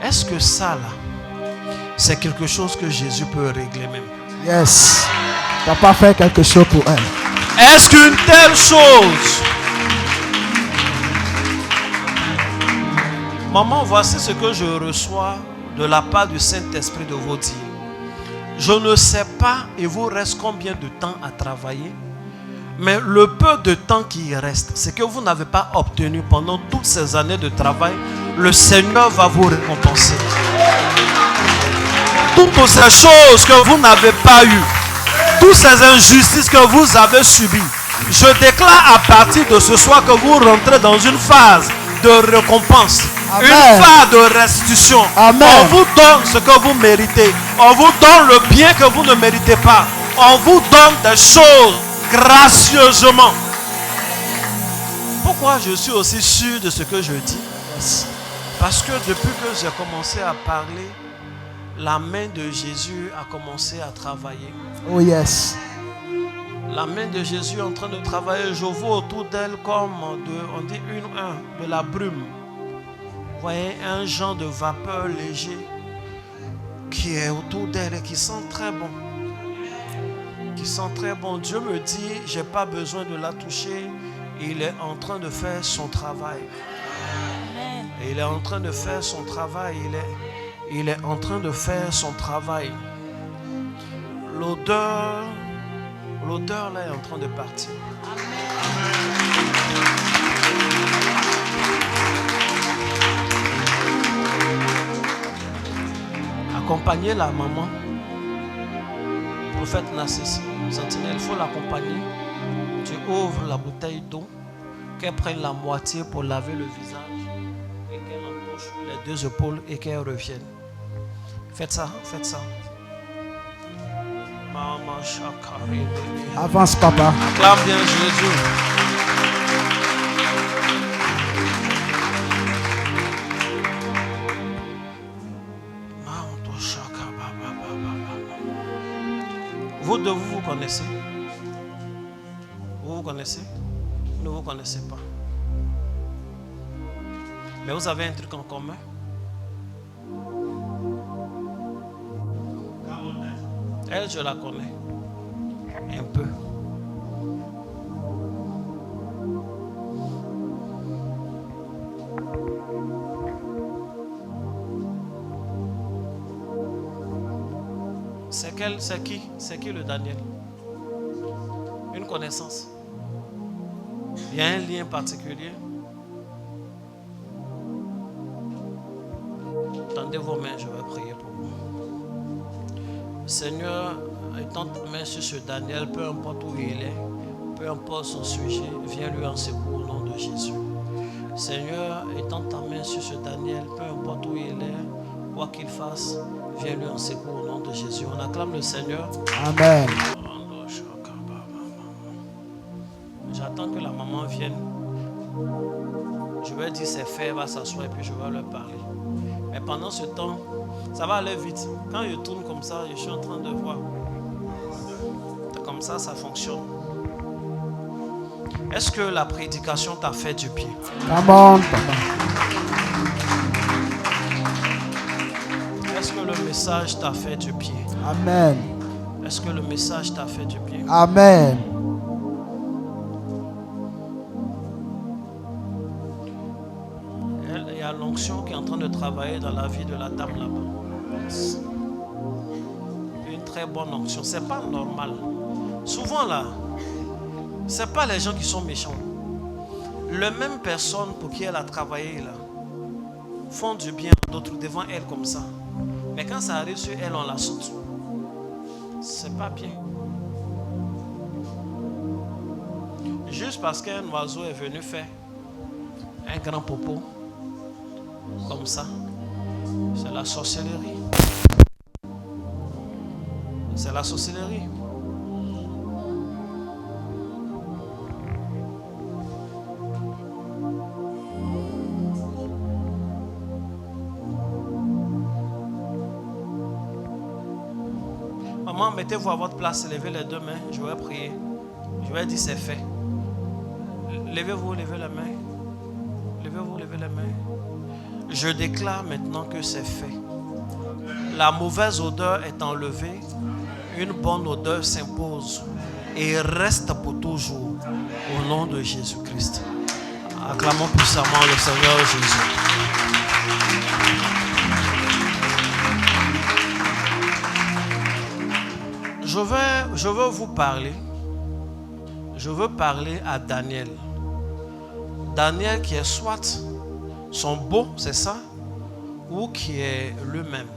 A: Est-ce que ça là, c'est quelque chose que Jésus peut régler même?
B: Yes. Papa fait quelque chose pour elle.
A: Est-ce qu'une telle chose... Maman, voici ce que je reçois de la part du Saint-Esprit de vous dire. Je ne sais pas, il vous reste combien de temps à travailler, mais le peu de temps qui reste, c'est que vous n'avez pas obtenu pendant toutes ces années de travail, le Seigneur va vous récompenser. Toutes ces choses que vous n'avez pas eues, toutes ces injustices que vous avez subies, je déclare à partir de ce soir que vous rentrez dans une phase de récompense. Amen. Une phase de restitution. Amen. On vous donne ce que vous méritez. On vous donne le bien que vous ne méritez pas. On vous donne des choses gracieusement. Pourquoi je suis aussi sûr de ce que je dis? Parce que depuis que j'ai commencé à parler, la main de Jésus a commencé à travailler.
B: Oh yes.
A: La main de Jésus est en train de travailler. Je vois autour d'elle comme on dit de la brume. Vous voyez, un genre de vapeur léger qui est autour d'elle et qui sent très bon. Qui sent très bon. Dieu me dit, je n'ai pas besoin de la toucher. Il est en train de faire son travail. Et il est en train de faire son travail. Il est en train de faire son travail. L'odeur là est en train de partir. Accompagnez la maman. Prophète Nassessi, sentinelle, il faut l'accompagner. Tu ouvres la bouteille d'eau, qu'elle prenne la moitié pour laver le visage et qu'elle en touche les deux épaules et qu'elle revienne. Faites ça, faites ça.
B: Avance, papa.
A: Acclame bien Jésus. Vous deux, vous vous connaissez? Vous vous connaissez? Ne vous connaissez pas. Mais vous avez un truc en commun. Elle, je la connais. Un peu. C'est qui le Daniel? Une connaissance. Il y a un lien particulier. Tendez vos mains, je vais prier pour vous. Seigneur, étends ta main sur ce Daniel, peu importe où il est, peu importe son sujet, viens lui en secours au nom de Jésus. Seigneur, étends ta main sur ce Daniel, peu importe où il est, quoi qu'il fasse, viens lui en secours au nom de Jésus. On acclame le Seigneur.
B: Amen.
A: J'attends que la maman vienne. Je vais dire c'est fait, elle va s'asseoir et puis je vais leur parler. Mais pendant ce temps, ça va aller vite. Quand je tourne comme ça, je suis en train de voir. Comme ça, ça fonctionne. Est-ce que la prédication t'a fait du bien?
B: Come on, papa.
A: Est-ce que le message t'a fait du bien?
B: Amen.
A: Est-ce que le message t'a fait du bien?
B: Amen.
A: Il y a l'onction qui est en train de travailler dans la vie de la dame là-bas. Une très bonne onction. C'est pas normal. Souvent là, c'est pas les gens qui sont méchants. Les mêmes personnes pour qui elle a travaillé là font du bien à d'autres devant elle comme ça. Mais quand ça arrive sur elle, on la saute. C'est pas bien. Juste parce qu'un oiseau est venu faire un grand popo comme ça, c'est la sorcellerie. C'est la sorcellerie. Maman, mettez-vous à votre place, levez les deux mains, je vais prier. Je vais dire c'est fait. Levez-vous, levez les mains. Levez-vous, levez les mains. Je déclare maintenant que c'est fait. La mauvaise odeur est enlevée. Une bonne odeur s'impose et reste pour toujours. Au nom de Jésus-Christ. Acclamons puissamment le Seigneur Jésus. Je veux vous parler. Je veux parler à Daniel. Daniel qui est soit son beau, c'est ça, ou qui est lui-même.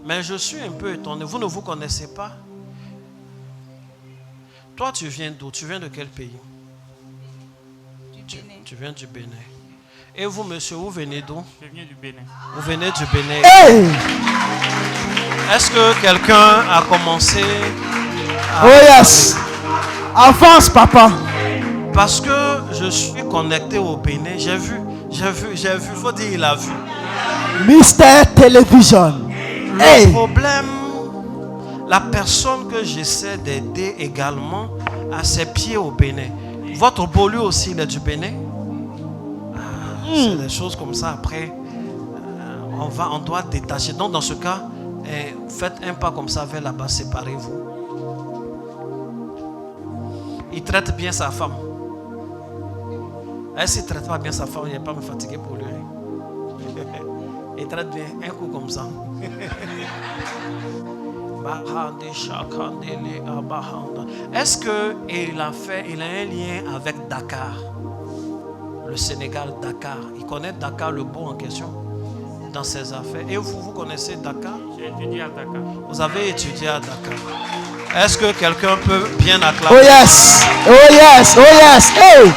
A: Mais je suis un peu étonné. Vous ne vous connaissez pas? Toi, tu viens d'où? Tu viens de quel pays? Tu viens du Bénin. Et vous, monsieur, vous venez d'où?
D: Je viens du Bénin.
A: Vous venez du Bénin.
B: Hey!
A: Est-ce que quelqu'un a commencé à...
B: Oh yes! Avance, papa.
A: Parce que je suis connecté au Bénin. J'ai vu. Il faut dire, il a vu.
B: Mister Television. Hey!
A: Le problème, la personne que j'essaie d'aider également a ses pieds au Bénin. Votre beau lui aussi, il est du Bénin. C'est des choses comme ça. Après, on doit détacher. Donc, dans ce cas, faites un pas comme ça vers là-bas, séparez-vous. Il traite bien sa femme. S'il ne traite pas bien sa femme, il n'est pas me fatiguer pour lui. Il traite bien un coup comme ça. Est-ce qu'il a un lien avec Dakar? Le Sénégal, Dakar. Il connaît Dakar, le beau en question, dans ses affaires. Et vous connaissez Dakar?
D: J'ai étudié à Dakar.
A: Vous avez étudié à Dakar. Est-ce que quelqu'un peut bien acclamer?
B: Oh yes! Oh yes! Oh yes! Hey!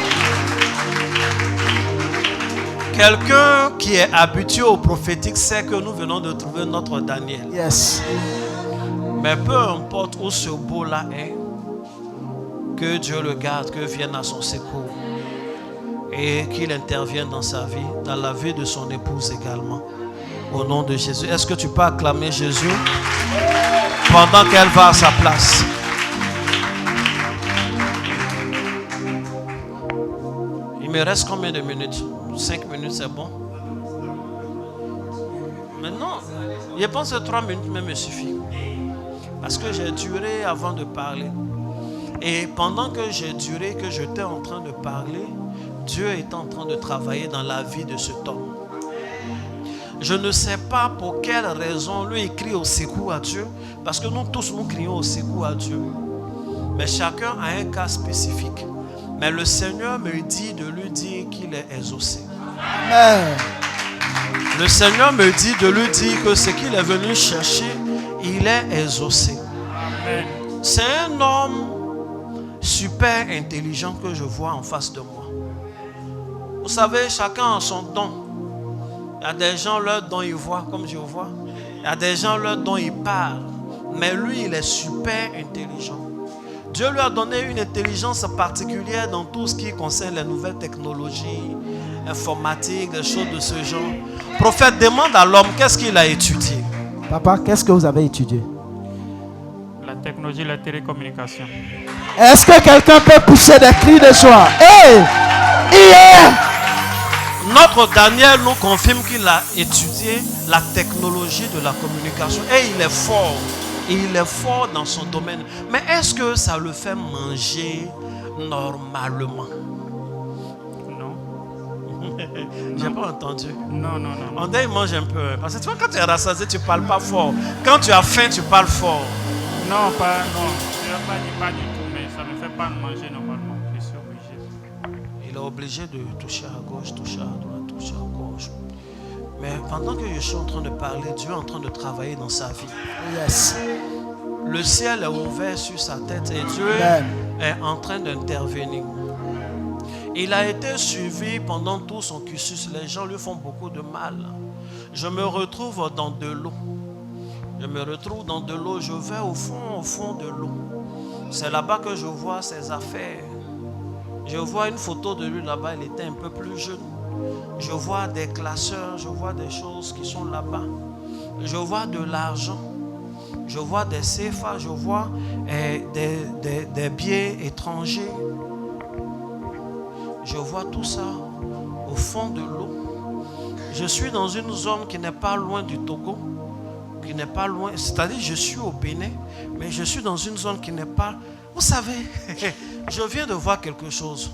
A: Quelqu'un qui est habitué au prophétique sait que nous venons de trouver notre Daniel.
B: Yes.
A: Mais peu importe où ce beau-là est, que Dieu le garde, que vienne à son secours et qu'il intervienne dans sa vie, dans la vie de son épouse également. Au nom de Jésus. Est-ce que tu peux acclamer Jésus pendant qu'elle va à sa place? Il me reste combien de minutes? 5 minutes, c'est bon? Maintenant, je pense que 3 minutes même me suffit. Parce que j'ai duré avant de parler. Et pendant que j'ai duré, que j'étais en train de parler, Dieu est en train de travailler dans la vie de cet homme. Je ne sais pas pour quelle raison lui il crie au secours à Dieu. Parce que nous tous, nous crions au secours à Dieu. Mais chacun a un cas spécifique. Mais le Seigneur me dit de lui dire qu'il est exaucé.
B: Amen.
A: Le Seigneur me dit de lui dire que ce qu'il est venu chercher, il est exaucé.
D: Amen.
A: C'est un homme super intelligent que je vois en face de moi. Vous savez, chacun a son don. Il y a des gens, leur don, ils voient comme je vois. Il y a des gens, leur don, ils parlent. Mais lui, il est super intelligent. Dieu lui a donné une intelligence particulière dans tout ce qui concerne les nouvelles technologies, informatiques, des choses de ce genre. Prophète, demande à l'homme qu'est-ce qu'il a étudié.
B: Papa, qu'est-ce que vous avez étudié?
D: La technologie, la télécommunication.
B: Est-ce que quelqu'un peut pousser des cris de joie? Hey! Yeah!
A: Notre Daniel nous confirme qu'il a étudié la technologie de la communication et il est fort. Et il est fort dans son domaine. Mais est-ce que ça le fait manger normalement?
D: Non.
A: J'ai pas entendu.
D: Non.
A: On dit il mange un peu. Parce que tu vois, quand tu es rassasié, tu parles pas fort. Quand tu as faim, tu parles fort.
D: Non, je ne pas du tout, mais ça ne me fait pas manger normalement. Je suis obligé.
A: Il est obligé de toucher à gauche, toucher à droite, toucher à gauche. Mais pendant que je suis en train de parler, Dieu est en train de travailler dans sa vie.
B: Yes.
A: Le ciel est ouvert sur sa tête et Dieu est en train d'intervenir. Il a été suivi pendant tout son cursus. Les gens lui font beaucoup de mal. Je me retrouve dans de l'eau. Je vais au fond de l'eau. C'est là-bas que je vois ses affaires. Je vois une photo de lui là-bas. Il était un peu plus jeune. Je vois des classeurs. Je vois des choses qui sont là-bas. Je vois de l'argent. Je vois des CFA, je vois des billets étrangers. Je vois tout ça au fond de l'eau. Je suis dans une zone qui n'est pas loin du Togo, qui n'est pas loin, c'est-à-dire je suis au Bénin, mais je suis dans une zone qui n'est pas... Vous savez, je viens de voir quelque chose.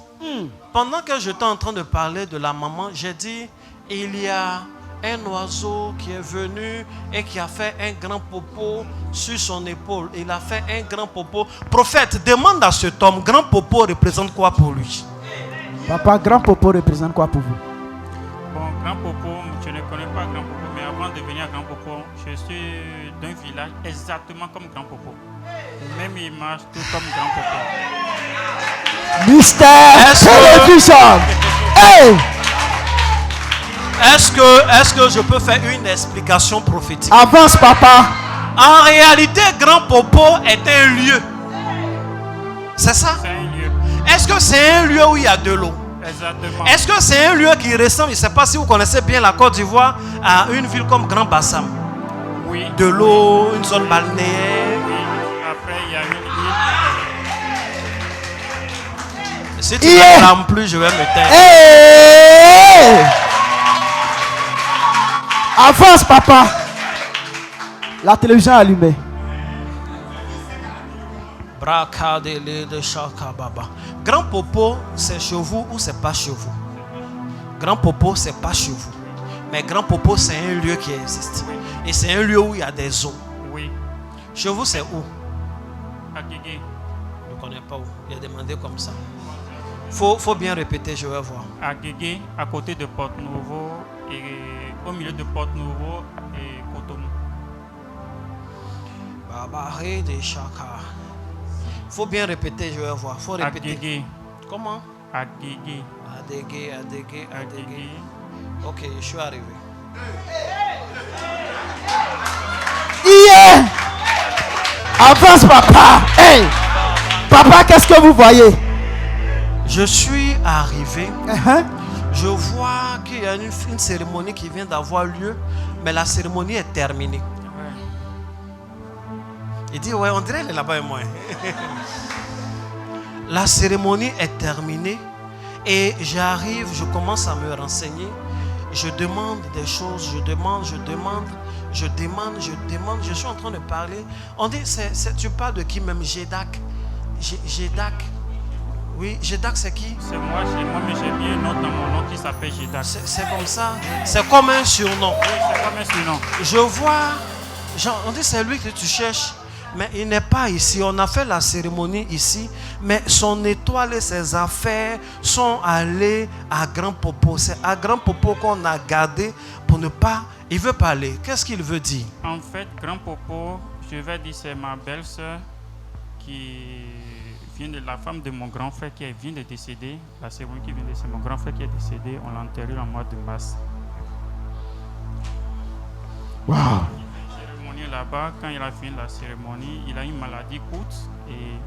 A: Pendant que j'étais en train de parler de la maman, j'ai dit, il y a un oiseau qui est venu et qui a fait un grand popo sur son épaule. Il a fait un grand popo. Prophète, demande à cet homme, grand popo représente quoi pour lui?
B: Papa, grand popo représente quoi pour vous?
D: Bon, grand popo, je ne connais pas grand popo, mais avant de devenir grand popo, je suis d'un village exactement comme grand popo. Même il marche tout comme grand popo.
B: Mystère Télévision. Hey!
A: Est-ce que je peux faire une explication prophétique?
B: Avance, papa.
A: En réalité, Grand Popo est un lieu. C'est ça?
D: C'est un lieu.
A: Est-ce que c'est un lieu où il y a de l'eau?
D: Exactement.
A: Est-ce que c'est un lieu qui ressemble, je ne sais pas si vous connaissez bien la Côte d'Ivoire, à une ville comme Grand Bassam?
D: Oui.
A: De l'eau, une zone balnéaire.
D: Oui. Après, il y a une île.
A: Si tu ne m'attends plus, je vais me taire.
B: Hey! Avance, papa. La télévision est allumée.
A: Grand Popo, c'est chez vous ou c'est pas chez vous? Grand Popo, c'est pas chez vous. Mais Grand Popo, c'est un lieu qui existe. Et c'est un lieu où il y a des eaux.
D: Oui.
A: Chez vous, c'est où?
D: À Guégué.
A: Je ne connais pas où. Il a demandé comme ça. Faut bien répéter, je vais voir.
D: À Guégué, à côté de Porte-Nouveau et au milieu de Porte-Nouveau et Cotonou.
A: Babaré de Chaka. Faut bien répéter, je vais voir. Faut
D: À
A: répéter.
D: Guégué.
A: Comment?
D: À Guégué.
A: Adégué.
D: À Guégué.
A: Ok, je suis arrivé.
B: Yeah! Avance, papa. Hey! Papa, qu'est-ce que vous voyez?
A: Je suis arrivé.
B: Uh-huh.
A: Je vois qu'il y a une cérémonie qui vient d'avoir lieu, mais la cérémonie est terminée. Il dit, ouais, on dirait qu'il est là-bas et moi. La cérémonie est terminée et j'arrive, je commence à me renseigner. Je demande des choses, je demande. Je suis en train de parler. On dit, tu parles de qui même? Gédac. Gédac. Oui, Gédac, c'est qui?
D: C'est moi, mais j'ai mis un nom dans mon nom qui s'appelle Gédac.
A: C'est comme ça. C'est comme un surnom.
D: Oui, c'est comme un surnom.
A: Je vois, on dit c'est lui que tu cherches, mais il n'est pas ici. On a fait la cérémonie ici, mais son étoile et ses affaires sont allées à Grand Popo. C'est à Grand Popo qu'on a gardé pour ne pas... Il veut parler. Qu'est-ce qu'il veut dire?
D: En fait, Grand Popo, je vais dire c'est ma belle-sœur qui vient de la femme de mon grand frère qui vient de décéder. La cérémonie qui vient de décéder, mon grand frère qui est décédé, on l'a enterré en mois de mars.
B: Wow.
D: Cérémonie là-bas, quand il a fini la cérémonie, il a une maladie courte et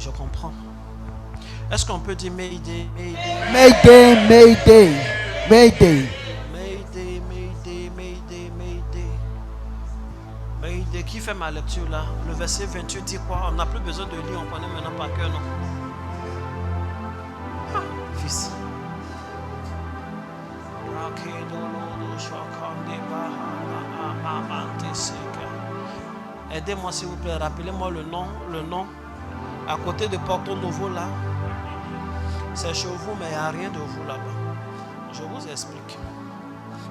A: Je comprends. Est-ce qu'on peut dire Mayday, Mayday?
B: Mayday, Mayday, Mayday.
A: Mayday, Mayday, Mayday, Mayday. Mayday, qui fait ma lecture là? Le verset 28 dit quoi? On n'a plus besoin de lire, on connaît maintenant par cœur, non? Ah, fils. Aidez-moi s'il vous plaît, rappelez-moi le nom. À côté de Porto Novo là. C'est chez vous, mais il n'y a rien de vous là-bas. Je vous explique.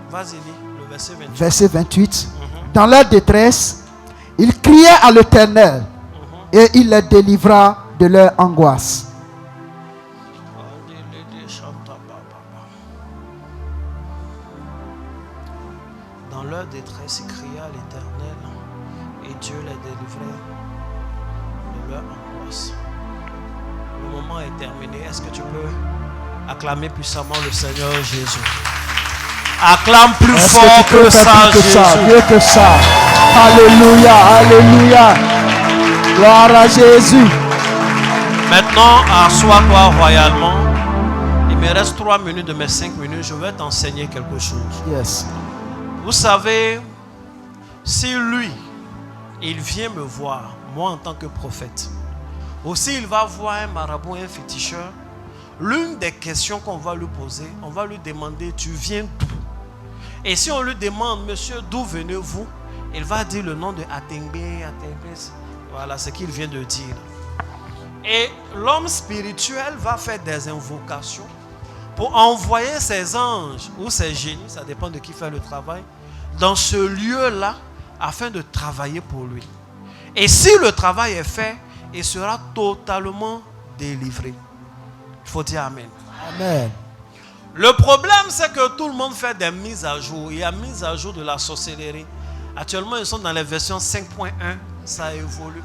A: Vas-y, lis le verset 28.
B: Verset 28. Dans leur détresse, ils criaient à l'Éternel et il les délivra de leur angoisse.
A: Dans leur détresse, ils criaient à l'Éternel et Dieu les délivrait de leur angoisse. Le moment est terminé. Est-ce que tu peux acclamer puissamment le Seigneur Jésus? Acclame plus fort que ça, Jésus.
B: Mieux que ça. Alléluia, alléluia. Gloire à Jésus.
A: Maintenant, assois-toi royalement. Il me reste 3 minutes de mes 5 minutes. Je vais t'enseigner quelque chose.
B: Yes.
A: Vous savez, si lui, il vient me voir, moi en tant que prophète, aussi il va voir un marabout, un féticheur, l'une des questions qu'on va lui poser, on va lui demander, tu viens d'où? Et si on lui demande, monsieur, d'où venez-vous? Il va dire le nom de Atengbe. Voilà ce qu'il vient de dire. Et l'homme spirituel va faire des invocations pour envoyer ses anges ou ses génies, ça dépend de qui fait le travail, dans ce lieu-là, afin de travailler pour lui. Et si le travail est fait, il sera totalement délivré. Il faut dire Amen.
B: Amen.
A: Le problème, c'est que tout le monde fait des mises à jour. Il y a mise à jour de la sorcellerie. Actuellement, ils sont dans les versions 5.1. Ça évolue.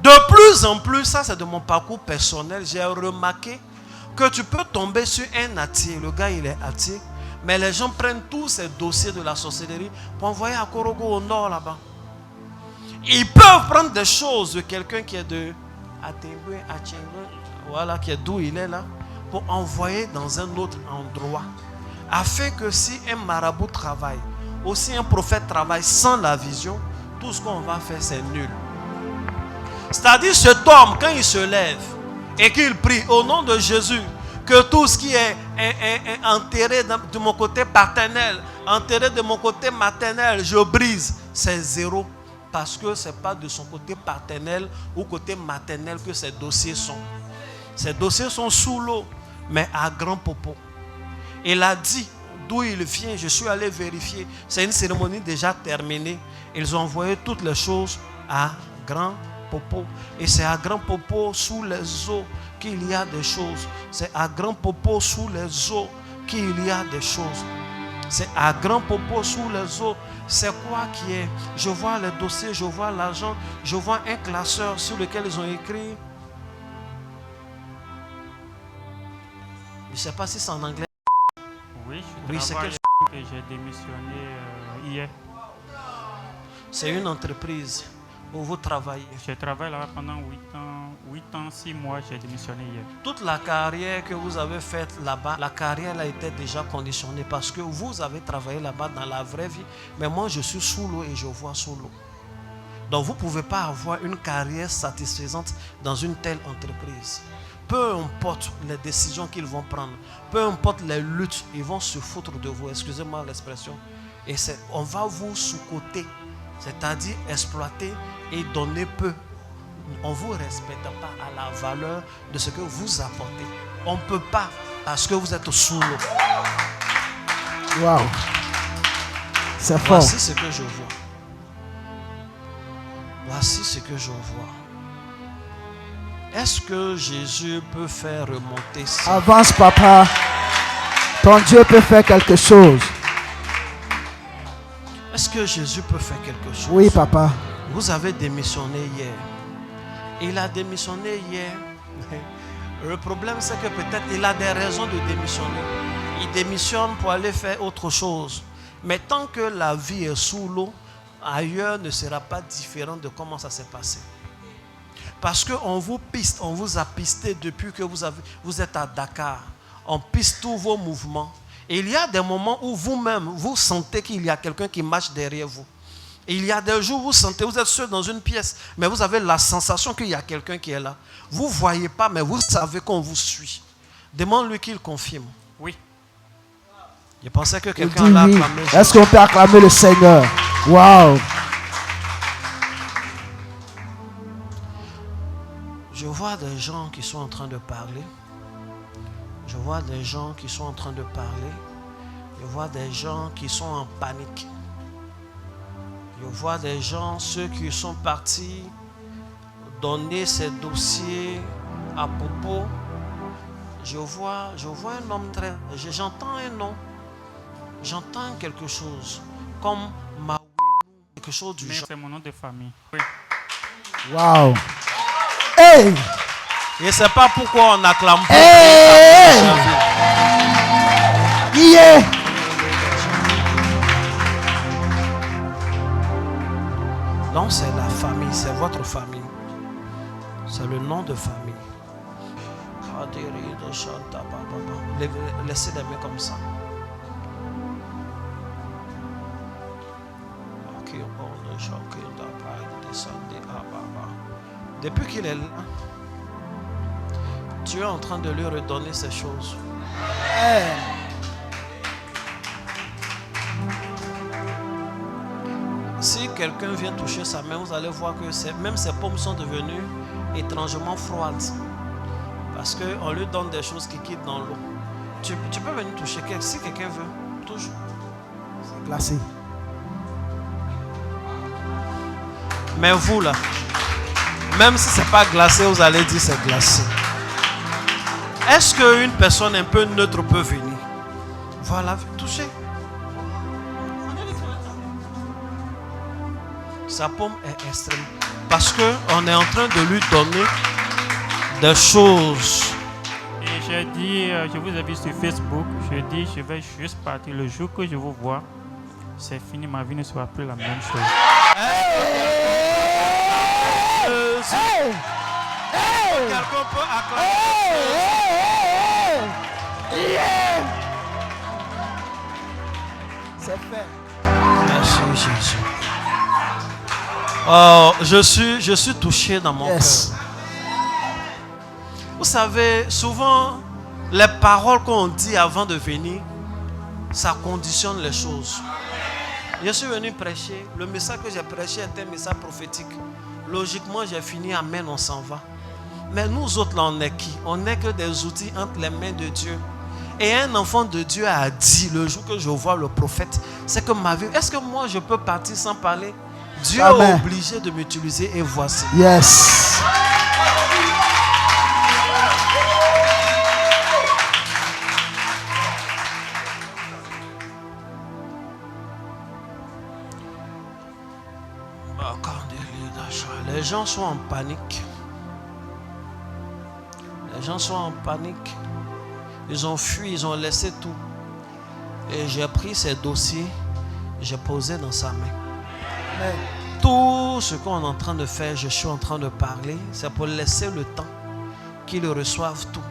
A: De plus en plus, ça c'est de mon parcours personnel, j'ai remarqué que tu peux tomber sur un athée. Le gars, il est athée. Mais les gens prennent tous ces dossiers de la sorcellerie pour envoyer à Korogo au nord là-bas. Ils peuvent prendre des choses de quelqu'un qui est de Atengbe, voilà, qui est d'où il est là, pour envoyer dans un autre endroit. Afin que si un marabout travaille, aussi un prophète travaille sans la vision, tout ce qu'on va faire c'est nul. C'est-à-dire cet homme, quand il se lève et qu'il prie au nom de Jésus, que tout ce qui est enterré de mon côté paternel, enterré de mon côté maternel, je brise, c'est zéro. Parce que ce n'est pas de son côté paternel ou côté maternel que ces dossiers sont. Ces dossiers sont sous l'eau, mais à grand popo. Il a dit d'où il vient, je suis allé vérifier. C'est une cérémonie déjà terminée. Ils ont envoyé toutes les choses à grand popo. Et c'est à grand popo sous les eaux qu'il y a des choses. C'est à grand popo sous les eaux qu'il y a des choses. C'est à grand popo sous les eaux. C'est quoi qui est? Je vois les dossiers, je vois l'argent, je vois un classeur sur lequel ils ont écrit. Je ne sais pas si c'est en anglais.
D: Oui,
A: c'est
D: que j'ai démissionné hier.
A: C'est une entreprise où vous travaillez.
D: J'ai travaillé là pendant 8 ans, 6 mois, j'ai démissionné hier.
A: Toute la carrière que vous avez faite là-bas, la carrière a été déjà conditionnée parce que vous avez travaillé là-bas dans la vraie vie. Mais moi, je suis sous l'eau et je vois sous l'eau. Donc, vous ne pouvez pas avoir une carrière satisfaisante dans une telle entreprise. Peu importe les décisions qu'ils vont prendre, peu importe les luttes, ils vont se foutre de vous, excusez-moi l'expression. Et on va vous sous-coter, c'est-à-dire exploiter et donner peu. On ne vous respecte pas à la valeur de ce que vous apportez. On ne peut pas parce que vous êtes sous l'eau.
B: Wow. C'est fort.
A: Voici ce que je vois. Voici ce que je vois. Est-ce que Jésus peut faire remonter ça?
B: Avance, papa. Ton Dieu peut faire quelque chose.
A: Est-ce que Jésus peut faire quelque chose?
B: Oui, papa.
A: Vous avez démissionné hier. Il a démissionné hier. Le problème, c'est que peut-être il a des raisons de démissionner. Il démissionne pour aller faire autre chose. Mais tant que la vie est sous l'eau, ailleurs ne sera pas différent de comment ça s'est passé. Parce qu'on vous piste, on vous a pisté depuis que vous êtes à Dakar. On piste tous vos mouvements. Et il y a des moments où vous-même, vous sentez qu'il y a quelqu'un qui marche derrière vous. Et il y a des jours où vous sentez, vous êtes seul dans une pièce, mais vous avez la sensation qu'il y a quelqu'un qui est là. Vous ne voyez pas, mais vous savez qu'on vous suit. Demande-lui qu'il confirme.
D: Oui.
A: Je pensais que quelqu'un l'a
B: oui.
A: acclamé.
B: Est-ce qu'on peut acclamer le Seigneur? Waouh!
A: Je vois des gens qui sont en train de parler. Je vois des gens qui sont en train de parler. Je vois des gens qui sont en panique. Je vois des gens, ceux qui sont partis donner ces dossiers à Popo. Je vois un homme très... J'entends un nom. J'entends quelque chose. Comme Mawenu, quelque chose du genre.
D: C'est mon nom de famille. Oui.
B: Waouh! Hey!
A: Je ne sais pas pourquoi on acclame pas.
B: Hey! Yeah!
A: Non, c'est la famille, c'est votre famille. C'est le nom de famille. Laissez les mains comme ça. Depuis qu'il est là, tu es en train de lui redonner ces choses. Si quelqu'un vient toucher sa main, vous allez voir que même ses paumes sont devenues étrangement froides. Parce qu'on lui donne des choses qui quittent dans l'eau. Tu peux venir toucher. Si quelqu'un veut, touche.
B: C'est glacé.
A: Mais vous là, même si ce n'est pas glacé, vous allez dire c'est glacé. Est-ce qu'une personne un peu neutre peut venir? Voilà, toucher. Sa paume est extrême. Parce qu'on est en train de lui donner des choses.
D: Et j'ai dit, je vous ai vu sur Facebook, je dis, je vais juste partir. Le jour que je vous vois, c'est fini, ma vie ne sera plus la même chose.
A: Quelqu'un peut acclamer.
B: C'est fait.
A: Merci Jésus. Oh, je suis touché dans mon cœur. Vous savez, souvent, les paroles qu'on dit avant de venir, ça conditionne les choses. Je suis venu prêcher. Le message que j'ai prêché était un message prophétique. Logiquement, j'ai fini, amen, on s'en va. Mais nous autres, là, on est qui? On n'est que des outils entre les mains de Dieu. Et un enfant de Dieu a dit, le jour que je vois le prophète, c'est que ma vie, est-ce que moi je peux partir sans parler? Dieu est obligé de m'utiliser et voici.
B: Yes.
A: Les gens sont en panique. Les gens sont en panique. Ils ont fui, ils ont laissé tout. Et j'ai pris ces dossiers, j'ai posé dans sa main. Mais tout ce qu'on est en train de faire, je suis en train de parler, c'est pour laisser le temps qu'ils reçoivent tout.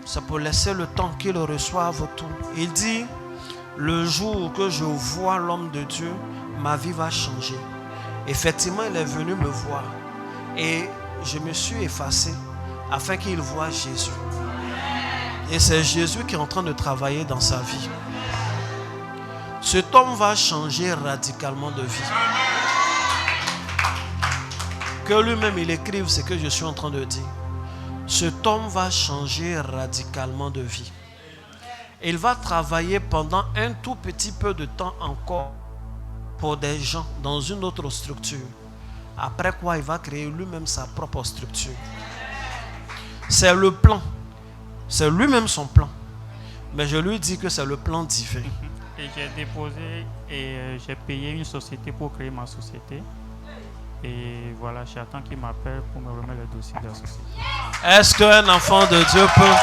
A: C'est pour laisser le temps qu'ils reçoivent tout. Il dit, le jour que je vois l'homme de Dieu, ma vie va changer. Effectivement, il est venu me voir. Et je me suis effacé afin qu'il voie Jésus. Et c'est Jésus qui est en train de travailler dans sa vie. Cet homme va changer radicalement de vie. Que lui-même il écrive ce que je suis en train de dire. Cet homme va changer radicalement de vie. Il va travailler pendant un tout petit peu de temps encore pour des gens dans une autre structure. Après quoi, il va créer lui-même sa propre structure. C'est le plan. C'est lui-même son plan. Mais je lui dis que c'est le plan divin.
D: Et j'ai déposé et j'ai payé une société pour créer ma société. Et voilà, j'attends qu'il m'appelle pour me remettre le dossier de la société.
A: Est-ce qu'un enfant de Dieu peut...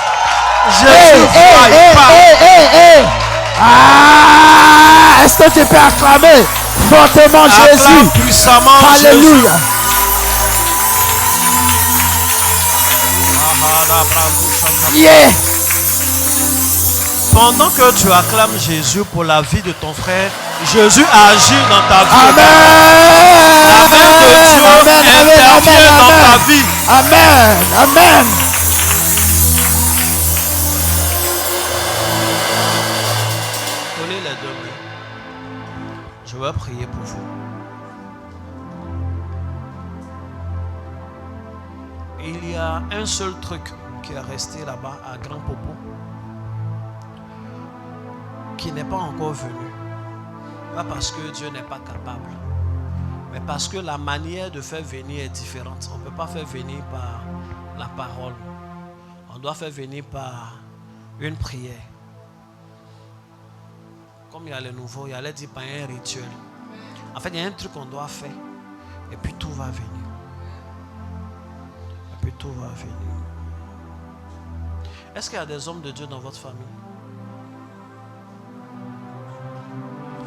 B: Ah, est-ce que tu peux acclamer fortement Jésus?
A: Puissamment
B: Alléluia. Yeah.
A: Pendant que tu acclames Jésus pour la vie de ton frère, Jésus agit dans ta vie.
B: Amen.
A: La main de Dieu intervient dans ta vie.
B: Amen. Amen.
A: Tenez les deux mains. Je vais prier pour vous. Il y a un seul truc qui est resté là-bas à Grand Popo, qui n'est pas encore venu. Pas parce que Dieu n'est pas capable, mais parce que la manière de faire venir est différente. On ne peut pas faire venir par la parole. On doit faire venir par une prière. Comme il y a les nouveaux, il y a les dire par un rituel. En fait, il y a un truc qu'on doit faire. Et puis tout va venir. Et puis tout va venir. Est-ce qu'il y a des hommes de Dieu dans votre famille?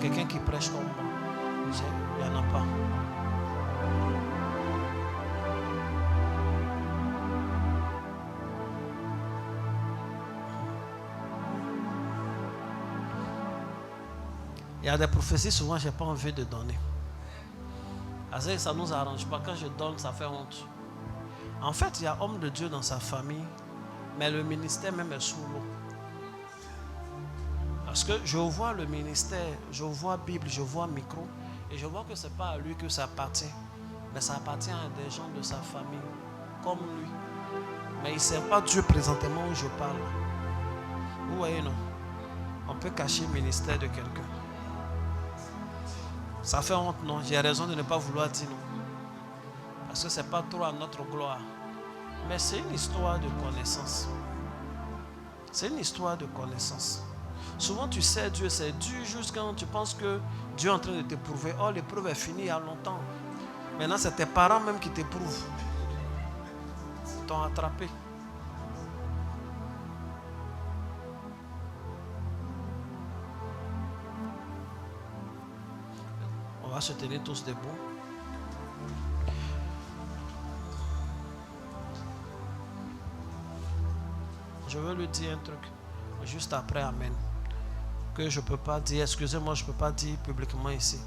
A: Quelqu'un qui prêche comme moi? Il n'y en a pas. Il Il y a des prophéties, souvent, je n'ai pas envie de donner. Ça ne nous arrange pas. Quand je donne, ça fait honte. En fait, il y a homme de Dieu dans sa famille, mais le ministère même est sous l'eau. Parce que je vois le ministère, je vois Bible, je vois micro, et je vois que ce n'est pas à lui que ça appartient, mais ça appartient à des gens de sa famille, comme lui. Mais il ne sert pas Dieu présentement où je parle. Vous voyez, non? On peut cacher le ministère de quelqu'un. Ça fait honte, non? J'ai raison de ne pas vouloir dire non. Parce que ce n'est pas trop à notre gloire. Mais c'est une histoire de connaissance. C'est une histoire de connaissance. Souvent tu sais Dieu, c'est dur jusqu'à quand tu penses que Dieu est en train de t'éprouver. Oh, l'épreuve est finie il y a longtemps. Maintenant c'est tes parents même qui t'éprouvent. Ils t'ont attrapé. On va se tenir tous debout. Je veux lui dire un truc, juste après, amen, que je ne peux pas dire, excusez-moi, je ne peux pas dire publiquement ici.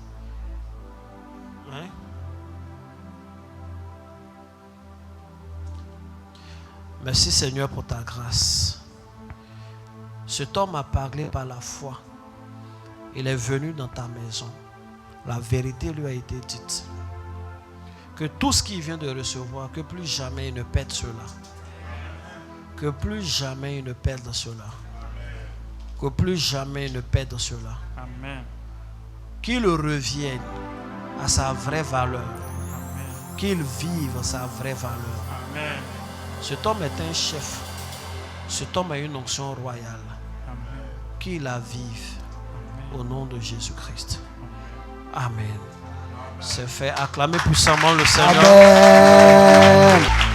A: Hein? Merci Seigneur pour ta grâce. Cet homme a parlé par la foi. Il est venu dans ta maison. La vérité lui a été dite. Que tout ce qu'il vient de recevoir, que plus jamais il ne perde cela. Que plus jamais il ne perde cela. Que plus jamais il ne perde cela.
D: Amen.
A: Qu'il revienne à sa vraie valeur.
D: Amen.
A: Qu'il vive sa vraie valeur.
D: Amen.
A: Cet homme est un chef. Cet homme a une onction royale.
D: Amen.
A: Qu'il la vive. Au nom de Jésus-Christ. Amen. C'est fait. Acclamez puissamment le Seigneur.
B: Amen.